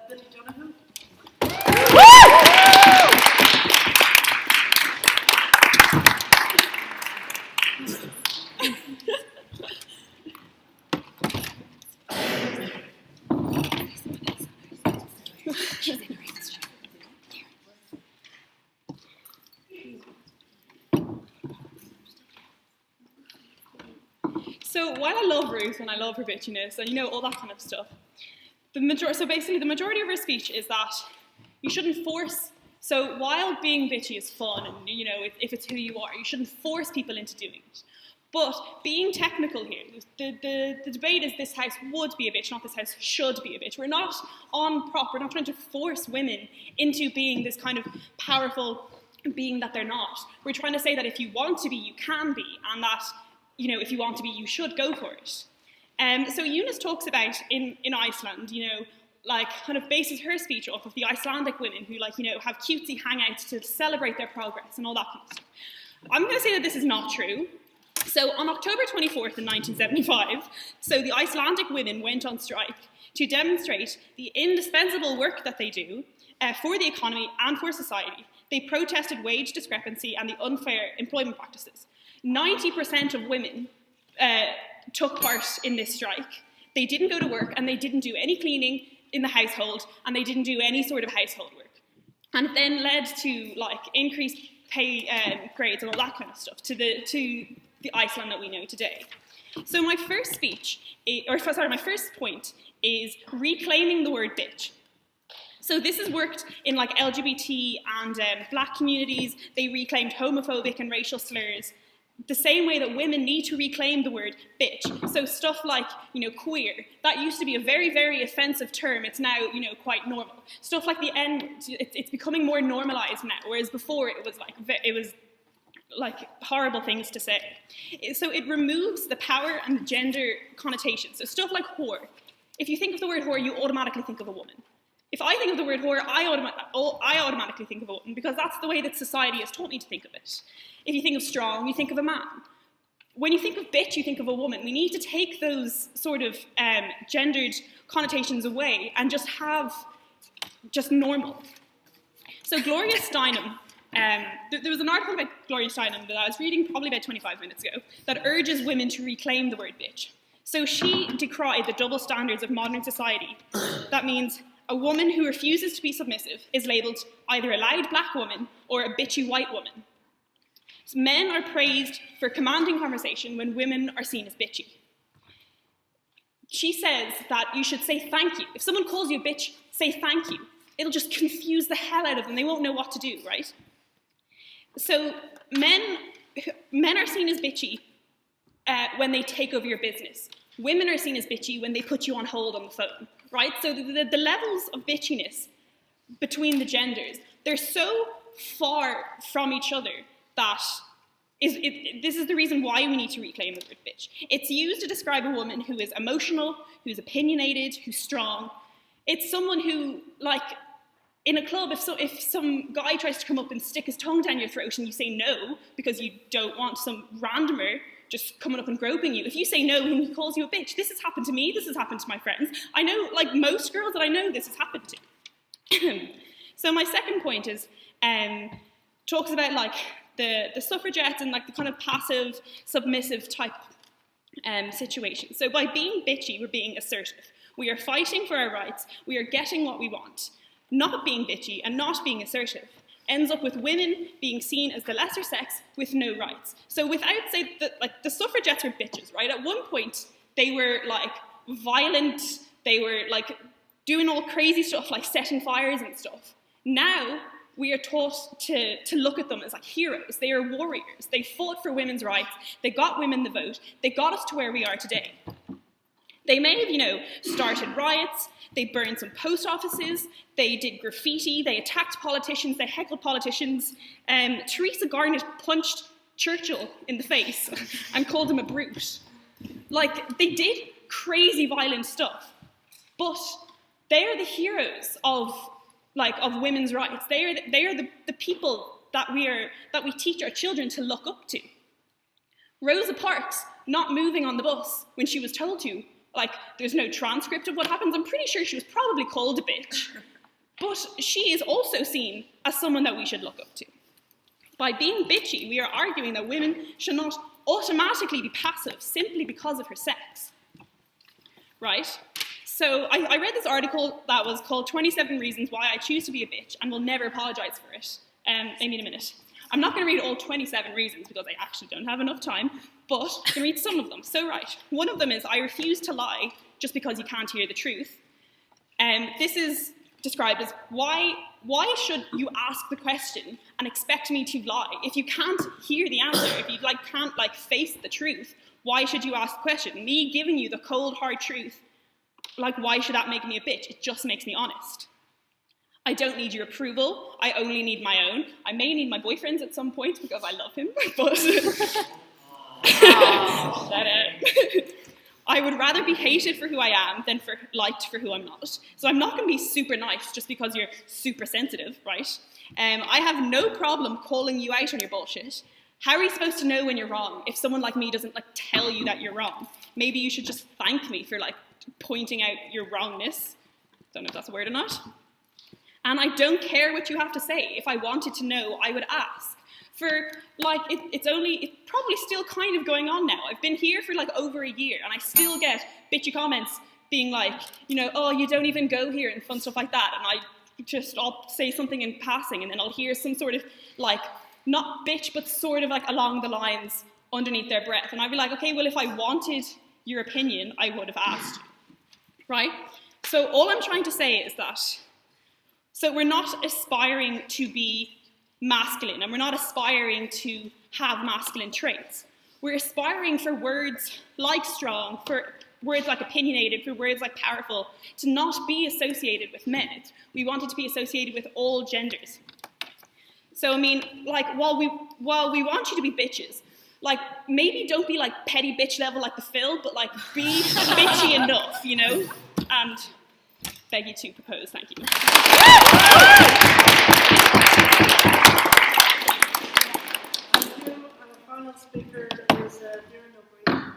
Billy Donoghue. So while I love Ruth and I love her bitchiness and all that kind of stuff, the majority of her speech is that you shouldn't force. So while being bitchy is fun and if it's who you are, you shouldn't force people into doing it. But being technical here, the debate is this house would be a bitch, not this house should be a bitch. We're not we're not trying to force women into being this kind of powerful being that they're not. We're trying to say that if you want to be, you can be, and that if you want to be, you should go for it. So Eunice talks about in Iceland, kind of bases her speech off of the Icelandic women who have cutesy hangouts to celebrate their progress and all that kind of stuff. I'm going to say that this is not true. So on October 24th in 1975, so the Icelandic women went on strike to demonstrate the indispensable work that they do for the economy and for society. They protested wage discrepancy and the unfair employment practices. 90% of women took part in this strike. They didn't go to work and they didn't do any cleaning in the household and they didn't do any sort of household work. And it then led to increased pay grades and all that kind of stuff to the Iceland that we know today. So my first point is reclaiming the word bitch. So this has worked in LGBT and black communities. They reclaimed homophobic and racial slurs the same way that women need to reclaim the word bitch. So stuff like, queer, that used to be a very, very offensive term. It's now, quite normal. Stuff like the N, it's becoming more normalized now, whereas before it was horrible things to say. So it removes the power and the gender connotations. So stuff like whore. If you think of the word whore, you automatically think of a woman. If I think of the word whore, I automatically think of a woman because that's the way that society has taught me to think of it. If you think of strong, you think of a man. When you think of bitch, you think of a woman. We need to take those sort of gendered connotations away and just have just normal. So Gloria Steinem, there was an article about Gloria Steinem that I was reading probably about 25 minutes ago that urges women to reclaim the word bitch. So she decried the double standards of modern society. That means a woman who refuses to be submissive is labelled either a loud black woman or a bitchy white woman. So men are praised for commanding conversation when women are seen as bitchy. She says that you should say thank you. If someone calls you a bitch, say thank you. It'll just confuse the hell out of them. They won't know what to do, right? So men are seen as bitchy when they take over your business. Women are seen as bitchy when they put you on hold on the phone, right? So the levels of bitchiness between the genders, they're so far from each other that this is the reason why we need to reclaim the word bitch. It's used to describe a woman who is emotional, who's opinionated, who's strong. It's someone who, in a club, if some guy tries to come up and stick his tongue down your throat and you say no because you don't want some randomer just coming up and groping you, if you say no and he calls you a bitch, this has happened to me, this has happened to my friends. I know, most girls that I know, this has happened to. So my second point is, talks about the suffragettes and the kind of passive, submissive type situation. So by being bitchy, we're being assertive. We are fighting for our rights. We are getting what we want. Not being bitchy and not being assertive ends up with women being seen as the lesser sex with no rights. So the suffragettes were bitches, right? At one point, they were violent. They were doing all crazy stuff, like setting fires and stuff. Now, we are taught to look at them as heroes. They are warriors. They fought for women's rights. They got women the vote. They got us to where we are today. They may have, started riots. They burned some post offices. They did graffiti. They attacked politicians. They heckled politicians. Theresa Garnett punched Churchill in the face and called him a brute. They did crazy violent stuff. But they are the heroes of women's rights. They are the people that we teach our children to look up to. Rosa Parks not moving on the bus when she was told to Like, there's no transcript of what happens. I'm pretty sure she was probably called a bitch. But she is also seen as someone that we should look up to. By being bitchy, we are arguing that women should not automatically be passive simply because of her sex. Right? So I read this article that was called 27 Reasons Why I Choose to Be a Bitch and Will Never Apologize for It. Maybe in a minute. I'm not going to read all 27 reasons because I actually don't have enough time, but I can read some of them. So right, one of them is I refuse to lie just because you can't hear the truth. This is described as why should you ask the question and expect me to lie? If you can't hear the answer, if you can't face the truth, why should you ask the question? Me giving you the cold hard truth, why should that make me a bitch? It just makes me honest. I don't need your approval. I only need my own. I may need my boyfriend's at some point because I love him, but I would rather be hated for who I am than liked for who I'm not. So I'm not going to be super nice just because you're super sensitive, right? I have no problem calling you out on your bullshit. How are you supposed to know when you're wrong if someone like me doesn't tell you that you're wrong? Maybe you should just thank me for pointing out your wrongness. Don't know if that's a word or not. And I don't care what you have to say. If I wanted to know, I would ask. It's probably still kind of going on now. I've been here for over a year and I still get bitchy comments being oh, you don't even go here and fun stuff like that. And I'll say something in passing and then I'll hear some sort of not bitch, but sort of along the lines underneath their breath. And I'd be like, okay, well, if I wanted your opinion, I would have asked you, right? So all I'm trying to say is that, so we're not aspiring to be masculine and we're not aspiring to have masculine traits. We're aspiring for words like strong, for words like opinionated, for words like powerful, to not be associated with men. We want it to be associated with all genders. So, I mean, while we want you to be bitches, maybe don't be petty bitch level like the Phil, but be bitchy enough, you know? And beg you to propose, thank you. Thank you. And our final speaker is Darren O'Brien.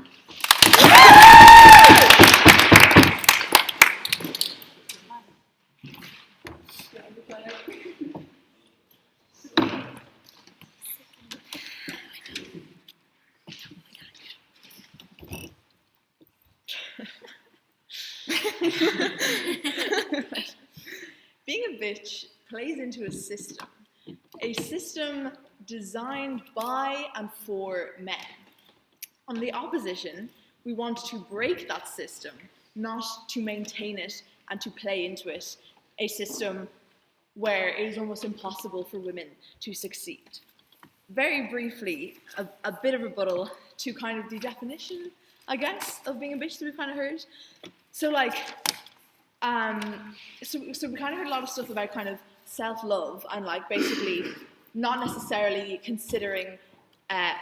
Being a bitch plays into a system designed by and for men. On the opposition, we want to break that system, not to maintain it and to play into it, a system where it is almost impossible for women to succeed. Very briefly, a bit of a rebuttal to kind of the definition, I guess, of being a bitch that we've kind of heard. So we kind of heard a lot of stuff about kind of self-love and basically not necessarily considering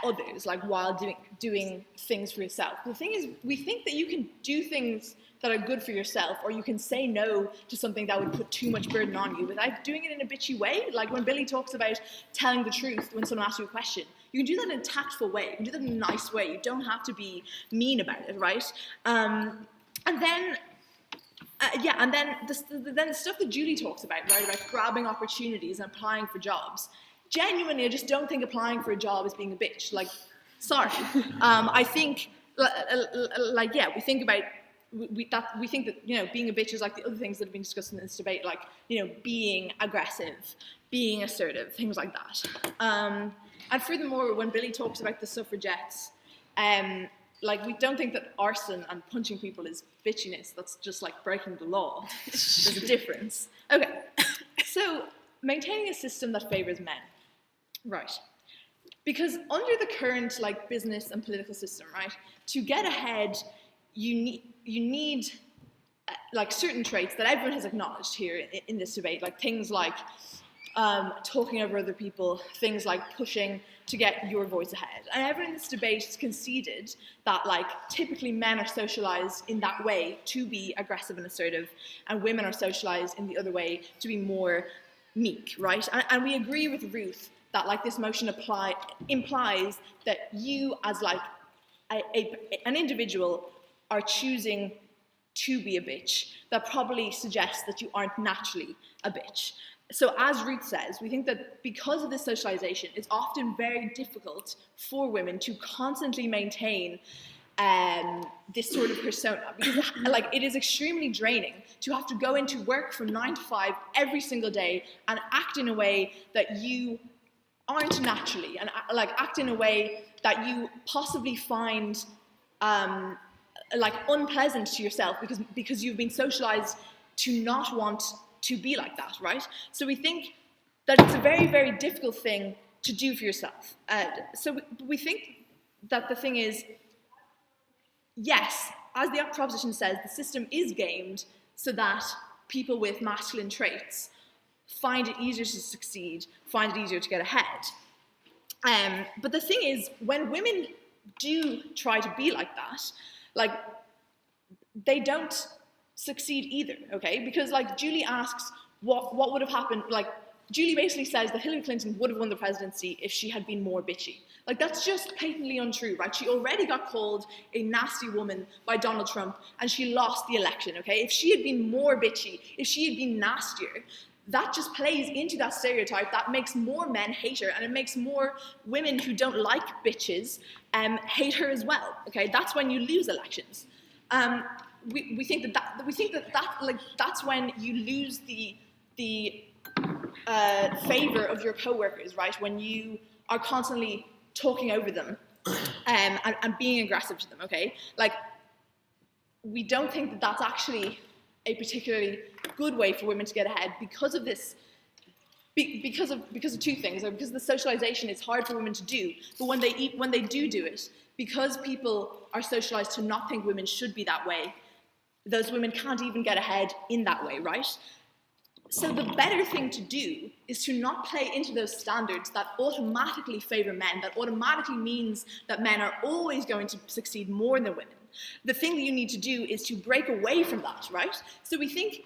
others while doing things for yourself. The thing is, we think that you can do things that are good for yourself, or you can say no to something that would put too much burden on you without doing it in a bitchy way. When Billy talks about telling the truth when someone asks you a question, you can do that in a tactful way. You can do that in a nice way. You don't have to be mean about it, right? And then the stuff that Julie talks about, right, about grabbing opportunities and applying for jobs. Genuinely, I just don't think applying for a job is being a bitch. Sorry. I think, we think about we think that being a bitch is the other things that have been discussed in this debate, being aggressive, being assertive, things like that. And furthermore, when Billy talks about the suffragettes, we don't think that arson and punching people is bitchiness. That's just breaking the law. There's a difference. Okay, so maintaining a system that favors men, right? Because under the current business and political system, right, to get ahead, you need certain traits that everyone has acknowledged here in this debate, things like talking over other people, things like pushing to get your voice ahead. And everyone in this debate has conceded that typically men are socialized in that way to be aggressive and assertive, and women are socialized in the other way to be more meek, right? And we agree with Ruth that this motion implies that you as an individual are choosing to be a bitch, that probably suggests that you aren't naturally a bitch. So as Ruth says, we think that because of this socialization, it's often very difficult for women to constantly maintain this sort of persona, because like it is extremely draining to have to go into work from 9 to 5 every single day and act in a way that you aren't naturally, and like act in a way that you possibly find like unpleasant to yourself because you've been socialized to not want to be like that, right? So we think that it's a very, very difficult thing to do for yourself. So we think that the thing is, yes, as the proposition says, the system is gamed so that people with masculine traits find it easier to succeed, find it easier to get ahead. But the thing is, when women do try to be like that, like, they don't succeed either, okay? Because, like, Julie asks what would have happened, like, Julie basically says that Hillary Clinton would have won the presidency if she had been more bitchy. Like, that's just patently untrue, right? She already got called a nasty woman by Donald Trump, and she lost the election, okay? If she had been more bitchy, if she had been nastier, that just plays into that stereotype that makes more men hate her, and it makes more women who don't like bitches hate her as well, okay? That's when you lose elections. We think that's when you lose the favor of your co-workers, right? When you are constantly talking over them and being aggressive to them, okay? Like, we don't think that that's actually a particularly good way for women to get ahead because of this, because of two things. Because the socialization is hard for women to do, but when they do it, because people are socialized to not think women should be that way, those women can't even get ahead in that way, right? So the better thing to do is to not play into those standards that automatically favor men, that automatically means that men are always going to succeed more than women. The thing that you need to do is to break away from that, right? So we think,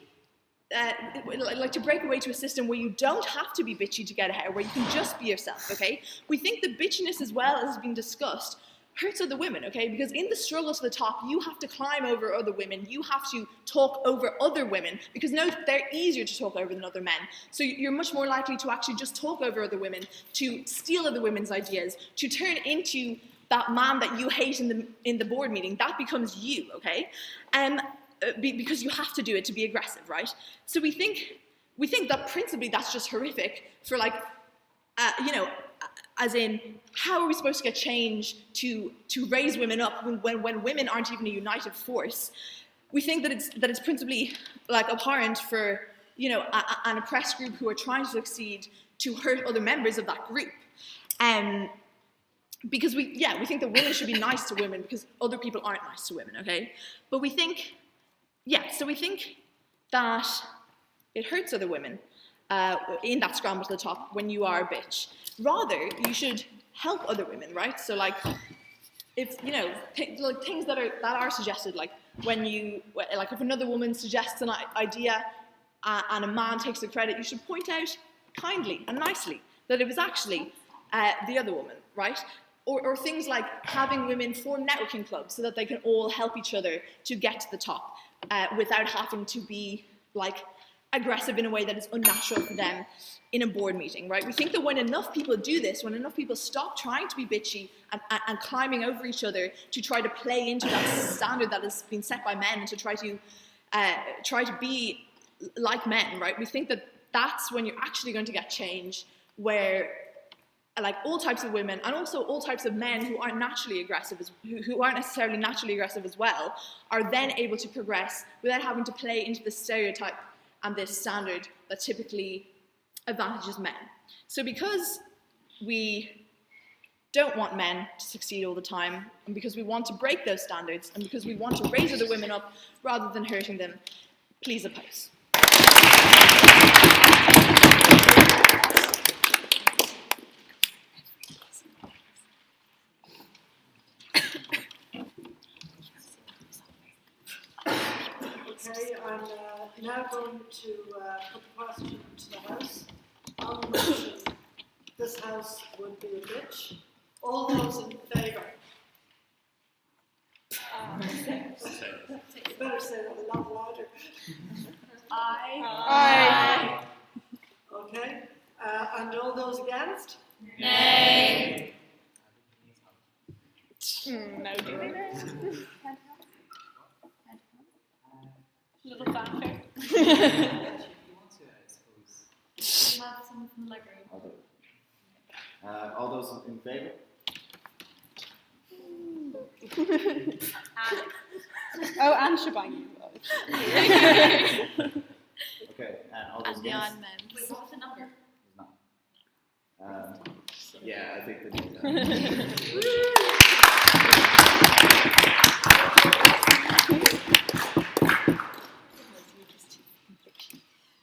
like, to break away to a system where you don't have to be bitchy to get ahead, where you can just be yourself, okay? We think the bitchiness, as well as has been discussed, hurts other women, okay? Because in the struggle to the top, you have to climb over other women, you have to talk over other women, because no, they're easier to talk over than other men. So you're much more likely to actually just talk over other women, to steal other women's ideas, to turn into that man that you hate in the board meeting. That becomes you, okay? Because you have to do it to be aggressive, right? So we think that principally that's just horrific for, like, as in, how are we supposed to get change to raise women up when women aren't even a united force? We think that it's principally, like, abhorrent for, an oppressed group who are trying to succeed to hurt other members of that group. Because we think that women should be nice to women because other people aren't nice to women, okay? But we think that it hurts other women in that scramble to the top when you are a bitch. Rather, you should help other women, right? So, like, if, things that are suggested, like if another woman suggests an idea and a man takes the credit, you should point out kindly and nicely that it was actually the other woman, right? Or things like having women form networking clubs so that they can all help each other to get to the top without having to be, like, aggressive in a way that is unnatural for them in a board meeting, right? We think that when enough people do this, when enough people stop trying to be bitchy and climbing over each other to try to play into that standard that has been set by men and to try to be like men, right? We think that that's when you're actually going to get change, where, like, all types of women and also all types of men who aren't naturally aggressive, who aren't necessarily naturally aggressive as well, are then able to progress without having to play into the stereotype and this standard that typically advantages men. So because we don't want men to succeed all the time, and because we want to break those standards, and because we want to raise other women up rather than hurting them, please oppose. Okay, I'm now going to put the question to the House. On the motion, this House would be a bitch. All those in favour? say that a lot louder. Aye. Okay. And all those against? Nay. No, do they there? Little fanfare. If you want to, I suppose. We have someone from the library. I'll do it. All those in favour? Oh, and Shabangi. Okay, and all those And the against? on men. Wait, what's the number? No. Yeah, I think that.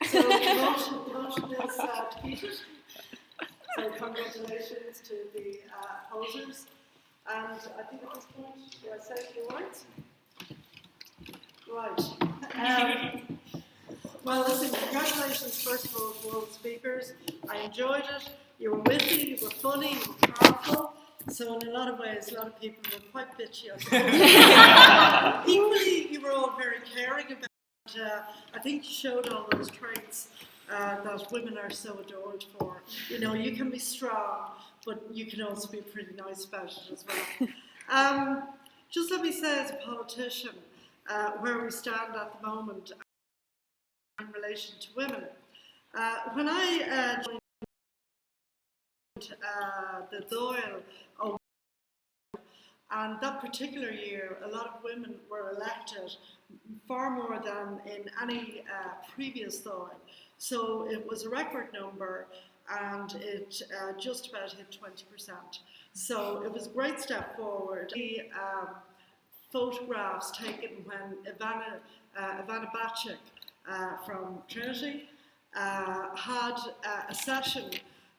So the motion is defeated. So congratulations to the opposers. And I think at this point, do I say a few words? Right. Well, listen, congratulations first of all to all the speakers. I enjoyed it. You were witty, you were funny, you were powerful. So in a lot of ways, a lot of people were quite bitchy. I suppose. Equally, you were all very caring about. I think you showed all those traits that women are so adored for. You know, you can be strong, but you can also be pretty nice about it as well. Just let me say, as a politician, where we stand at the moment in relation to women. When I joined the Dáil, and that particular year, a lot of women were elected, far more than in any previous Dáil. So it was a record number, and it just about hit 20%. So it was a great step forward. The photographs taken when Ivana Bacik from Trinity had a session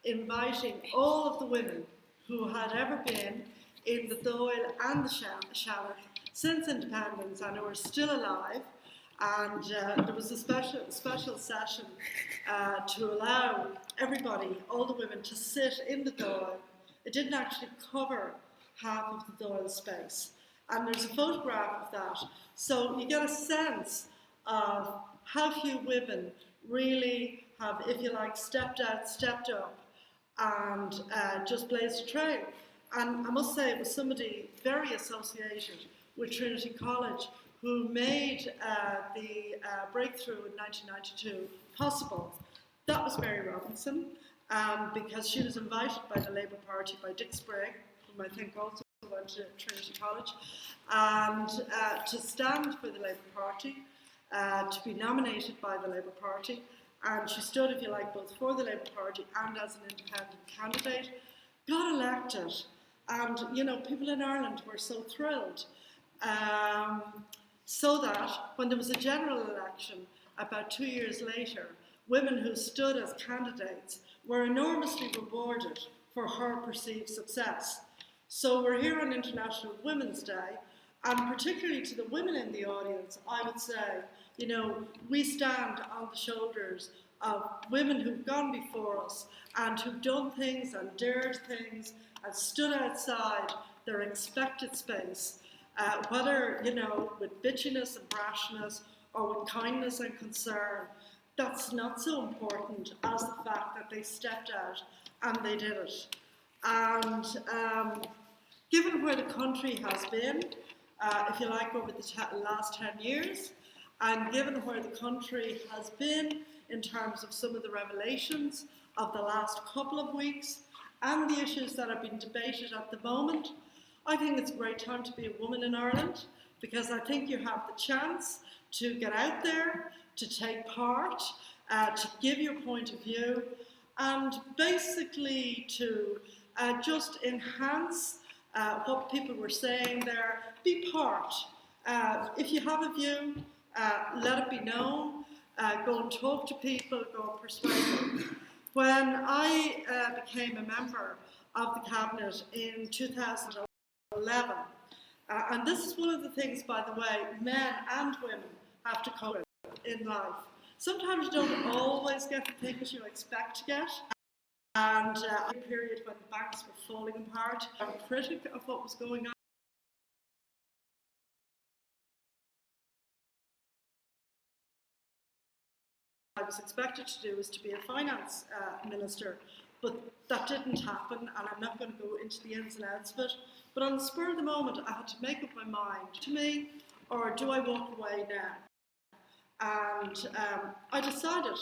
inviting all of the women who had ever been in the Dáil and the Seanad since independence and who are still alive. And there was a special session to allow everybody, all the women, to sit in the Dáil. It didn't actually cover half of the Dáil space. And there's a photograph of that. So you get a sense of how few women really have, if you like, stepped out, stepped up, and just blazed a trail. And I must say, it was somebody very associated with Trinity College who made the breakthrough in 1992 possible. That was Mary Robinson, because she was invited by the Labour Party, by Dick Sprague, whom I think also went to Trinity College, and to stand for the Labour Party, to be nominated by the Labour Party. And she stood, if you like, both for the Labour Party and as an independent candidate, got elected. And, you know, people in Ireland were so thrilled. So that when there was a general election about 2 years later, women who stood as candidates were enormously rewarded for her perceived success. So we're here on International Women's Day, and particularly to the women in the audience, I would say, you know, we stand on the shoulders of women who've gone before us and who've done things and dared things and stood outside their expected space, whether, you know, with bitchiness and brashness or with kindness and concern. That's not so important as the fact that they stepped out and they did it. And given where the country has been, if you like, over the last 10 years, and given where the country has been in terms of some of the revelations of the last couple of weeks and the issues that are being debated at the moment, I think it's a great time to be a woman in Ireland, because I think you have the chance to get out there, to take part, to give your point of view, and basically to just enhance what people were saying there. Be part. If you have a view, let it be known. Go and talk to people, go and persuade them. When I became a member of the Cabinet in 2011, and this is one of the things, by the way, men and women have to cope with in life. Sometimes you don't always get the things you expect to get. And a period when the banks were falling apart, I'm a critic of what was going on. I was expected to do was to be a finance minister, but that didn't happen, and I'm not going to go into the ins and outs of it. But on the spur of the moment, I had to make up my mind to me, or do I walk away now? And I decided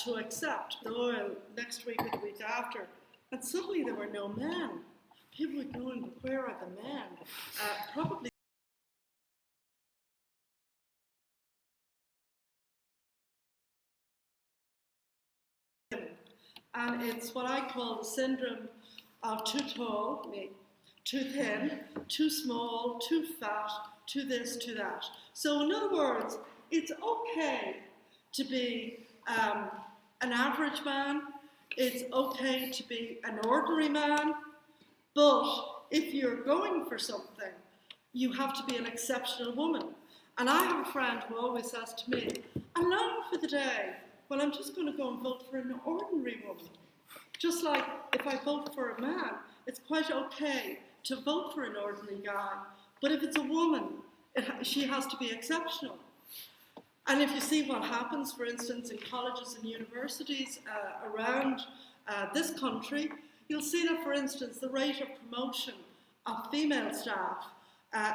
to accept the oil next week or the week after, and suddenly there were no men. People were going, but where are the men? Probably. And it's what I call the syndrome of too tall, me, too thin, too small, too fat, too this, too that. So in other words, it's okay to be an average man, it's okay to be an ordinary man, but if you're going for something, you have to be an exceptional woman. And I have a friend who always says to me, I long for the day when I'm just going to go and vote for an ordinary woman. Just like if I vote for a man, it's quite okay to vote for an ordinary guy. But if it's a woman, she has to be exceptional. And if you see what happens, for instance, in colleges and universities around this country, you'll see that, for instance, the rate of promotion of female staff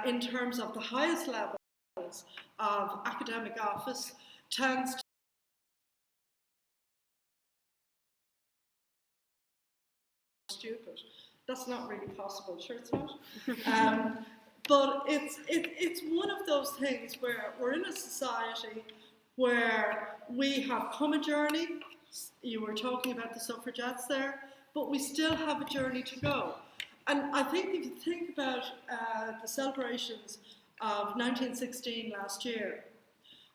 in terms of the highest levels of academic office tends to stupid. That's not really possible, sure it's not. But it's one of those things where we're in a society where we have come a journey. You were talking about the suffragettes there, but we still have a journey to go. And I think if you think about the celebrations of 1916 last year,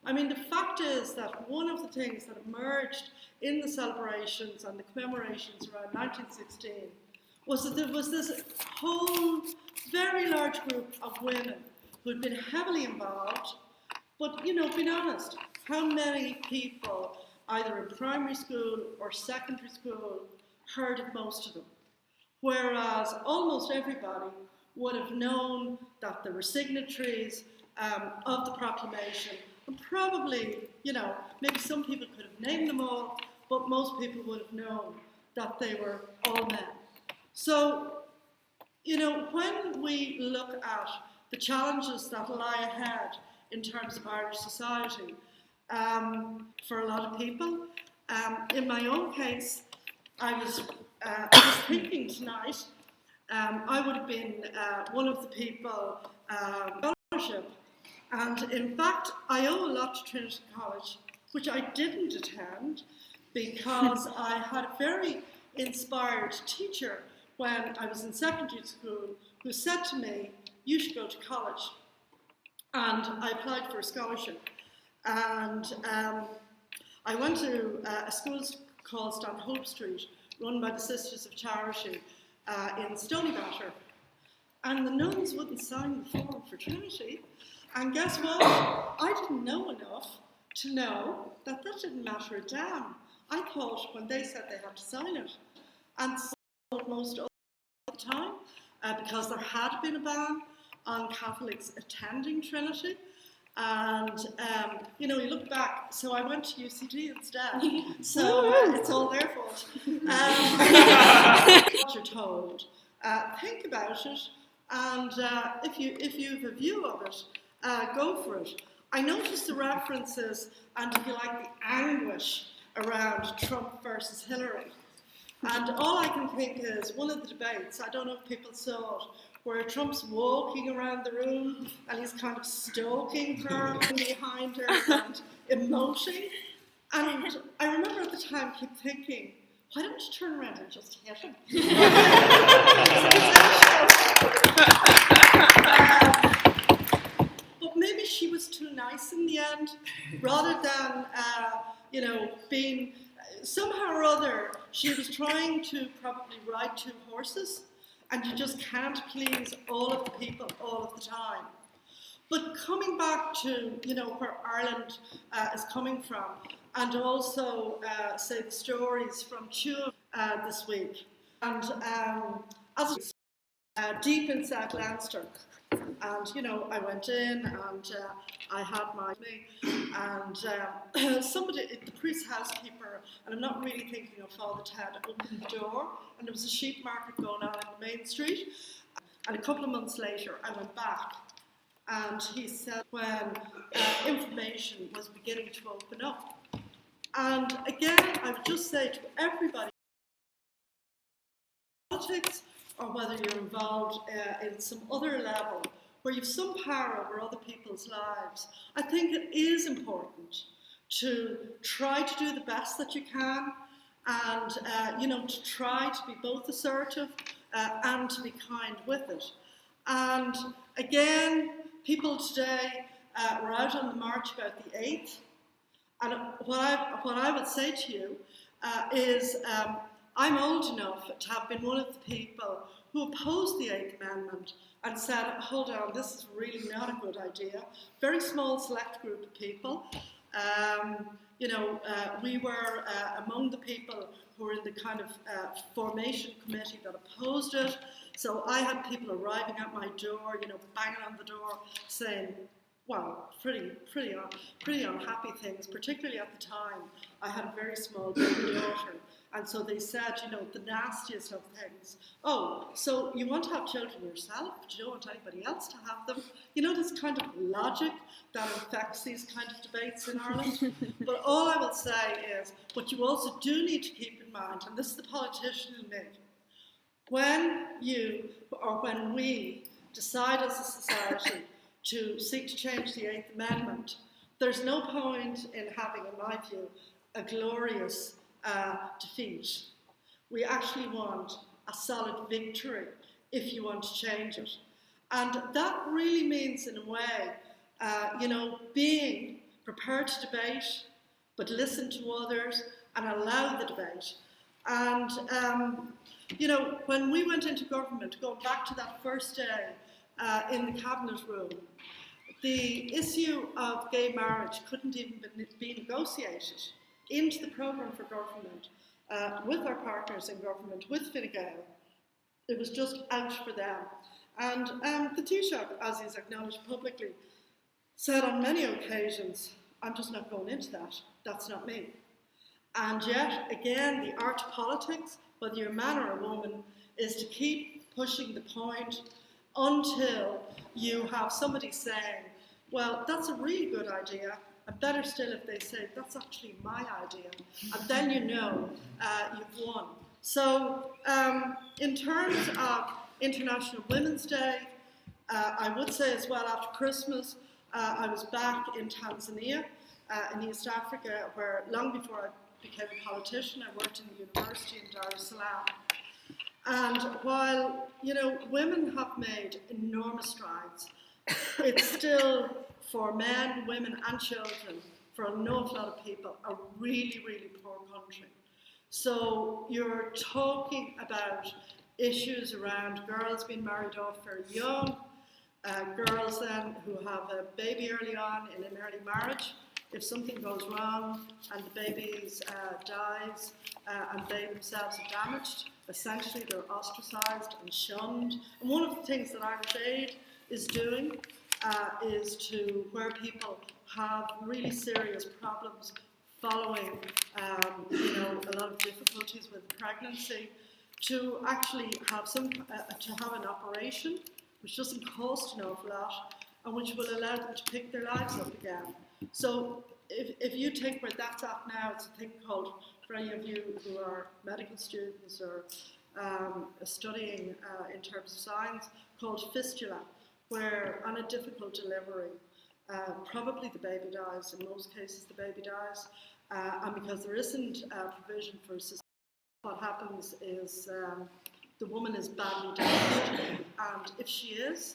I mean, the fact is that one of the things that emerged in the celebrations and the commemorations around 1916 was that there was this whole very large group of women who had been heavily involved, but, you know, being honest, how many people, either in primary school or secondary school, heard of most of them? Whereas almost everybody would have known that there were signatories of the proclamation, and probably, you know, maybe some people could have named them all, but most people would have known that they were all men. So, you know, when we look at the challenges that lie ahead in terms of Irish society, for a lot of people, in my own case, I was thinking tonight, I would have been one of the people scholarship, and in fact, I owe a lot to Trinity College, which I didn't attend because I had a very inspired teacher when I was in secondary school who said to me, you should go to college. And I applied for a scholarship. And I went to a school called Stanhope Street, run by the Sisters of Charity in Stonebatter. And the nuns wouldn't sign the form for Trinity. And guess what? I didn't know enough to know that that didn't matter a damn. I thought when they said they had to sign it, and almost all the time, because there had been a ban on Catholics attending Trinity. And, you know, you look back, so I went to UCD instead, so it's all their fault. What you're told, think about it, and if you have a view of it, go for it. I noticed the references, and if you like, the anguish around Trump versus Hillary. And all I can think is one of the debates, I don't know if people saw it, where Trump's walking around the room and he's kind of stalking her behind her and emoting. And I remember at the time keep thinking, why don't you turn around and just hit him? But maybe she was too nice in the end, rather than, you know, being, somehow or other, she was trying to probably ride two horses, and you just can't please all of the people all of the time. But coming back to, you know, where Ireland is coming from, and also, say, the stories from Tuam this week, and as deep in South Leinster. And, you know, I went in and I had my and somebody, the priest's housekeeper, and I'm not really thinking of Father Ted, opened the door, and there was a sheep market going on in the main street. And a couple of months later, I went back, and he said when information was beginning to open up. And again, I would just say to everybody, politics, or whether you're involved in some other level where you've some power over other people's lives, I think it is important to try to do the best that you can, and you know, to try to be both assertive and to be kind with it. And again, people today were out on the march about the 8th, and what I would say to you is I'm old enough to have been one of the people who opposed the 8th Amendment and said, hold on, this is really not a good idea. Very small select group of people. You know, we were among the people who were in the kind of formation committee that opposed it. So I had people arriving at my door, you know, banging on the door saying, well, pretty unhappy things, particularly at the time. I had a very small baby daughter, and so they said, you know, the nastiest of things. Oh, so you want to have children yourself, but you don't want anybody else to have them? You know, this kind of logic that affects these kind of debates in Ireland. But all I will say is, what you also do need to keep in mind, and this is the politician in me, when you, or when we decide as a society to seek to change the 8th Amendment, there's no point in having, in my view, a glorious defeat. We actually want a solid victory if you want to change it. And that really means, in a way, you know, being prepared to debate, but listen to others and allow the debate. And, you know, when we went into government, going back to that first day in the cabinet room, the issue of gay marriage couldn't even be negotiated into the programme for government with our partners in government, with Fine Gael. It was just out for them. And the Taoiseach, as he's acknowledged publicly, said on many occasions, I'm just not going into that. That's not me. And yet, again, the art of politics, whether you're a man or a woman, is to keep pushing the point until you have somebody saying, well, that's a really good idea, and better still if they say, that's actually my idea, and then you know you've won. So in terms of International Women's Day, I would say as well after Christmas, I was back in Tanzania, in East Africa, where long before I became a politician, I worked in the university in Dar es Salaam. And while, you know, women have made enormous strides, it's still, for men, women and children, for an awful lot of people, a really, really poor country. So you're talking about issues around girls being married off very young, girls then who have a baby early on in an early marriage. If something goes wrong and the baby dies and they themselves are damaged, essentially they're ostracised and shunned. And one of the things that Irish Aid is doing is to, where people have really serious problems following you know, a lot of difficulties with pregnancy, to actually have an operation which doesn't cost an awful lot and which will allow them to pick their lives up again. So if you take where that's at now, it's a thing called, for any of you who are medical students or studying in terms of science, called fistula, where on a difficult delivery, probably the baby dies, in most cases the baby dies, and because there isn't provision for cesarean, what happens is the woman is badly damaged, and if she is,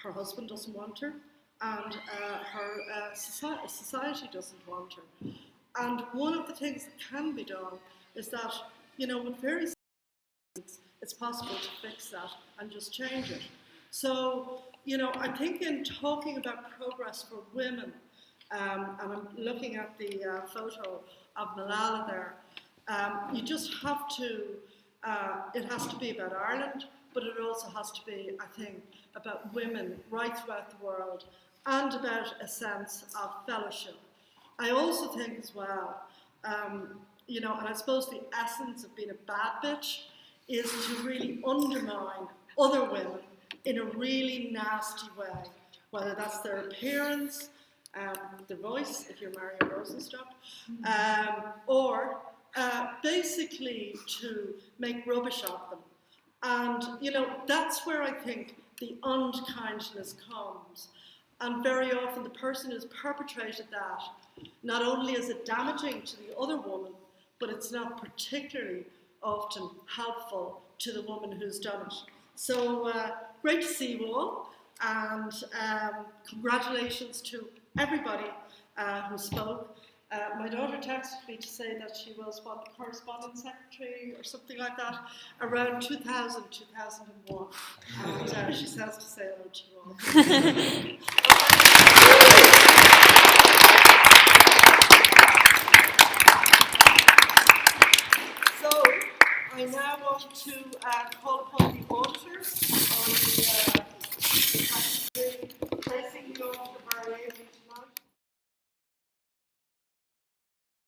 her husband doesn't want her, and her society doesn't want her. And one of the things that can be done is that, you know, with various things, it's possible to fix that and just change it. So, you know, I think in talking about progress for women, and I'm looking at the photo of Malala there, you just have to It has to be about Ireland, but it also has to be, I think, about women right throughout the world and about a sense of fellowship. I also think as well, you know, and I suppose the essence of being a bad bitch is to really undermine other women in a really nasty way, whether that's their appearance, their voice, if you're Marion Rosenstock, or basically to make rubbish of them. And, you know, that's where I think the unkindness comes. And very often the person who's perpetrated that, not only is it damaging to the other woman, but it's not particularly often helpful to the woman who's done it. So great to see you all, and congratulations to everybody who spoke. My daughter texted me to say that she was, what, the correspondence secretary or something like that, around 2000, 2001. And she says to say hello to you all. So, I now want to call upon the auditors on the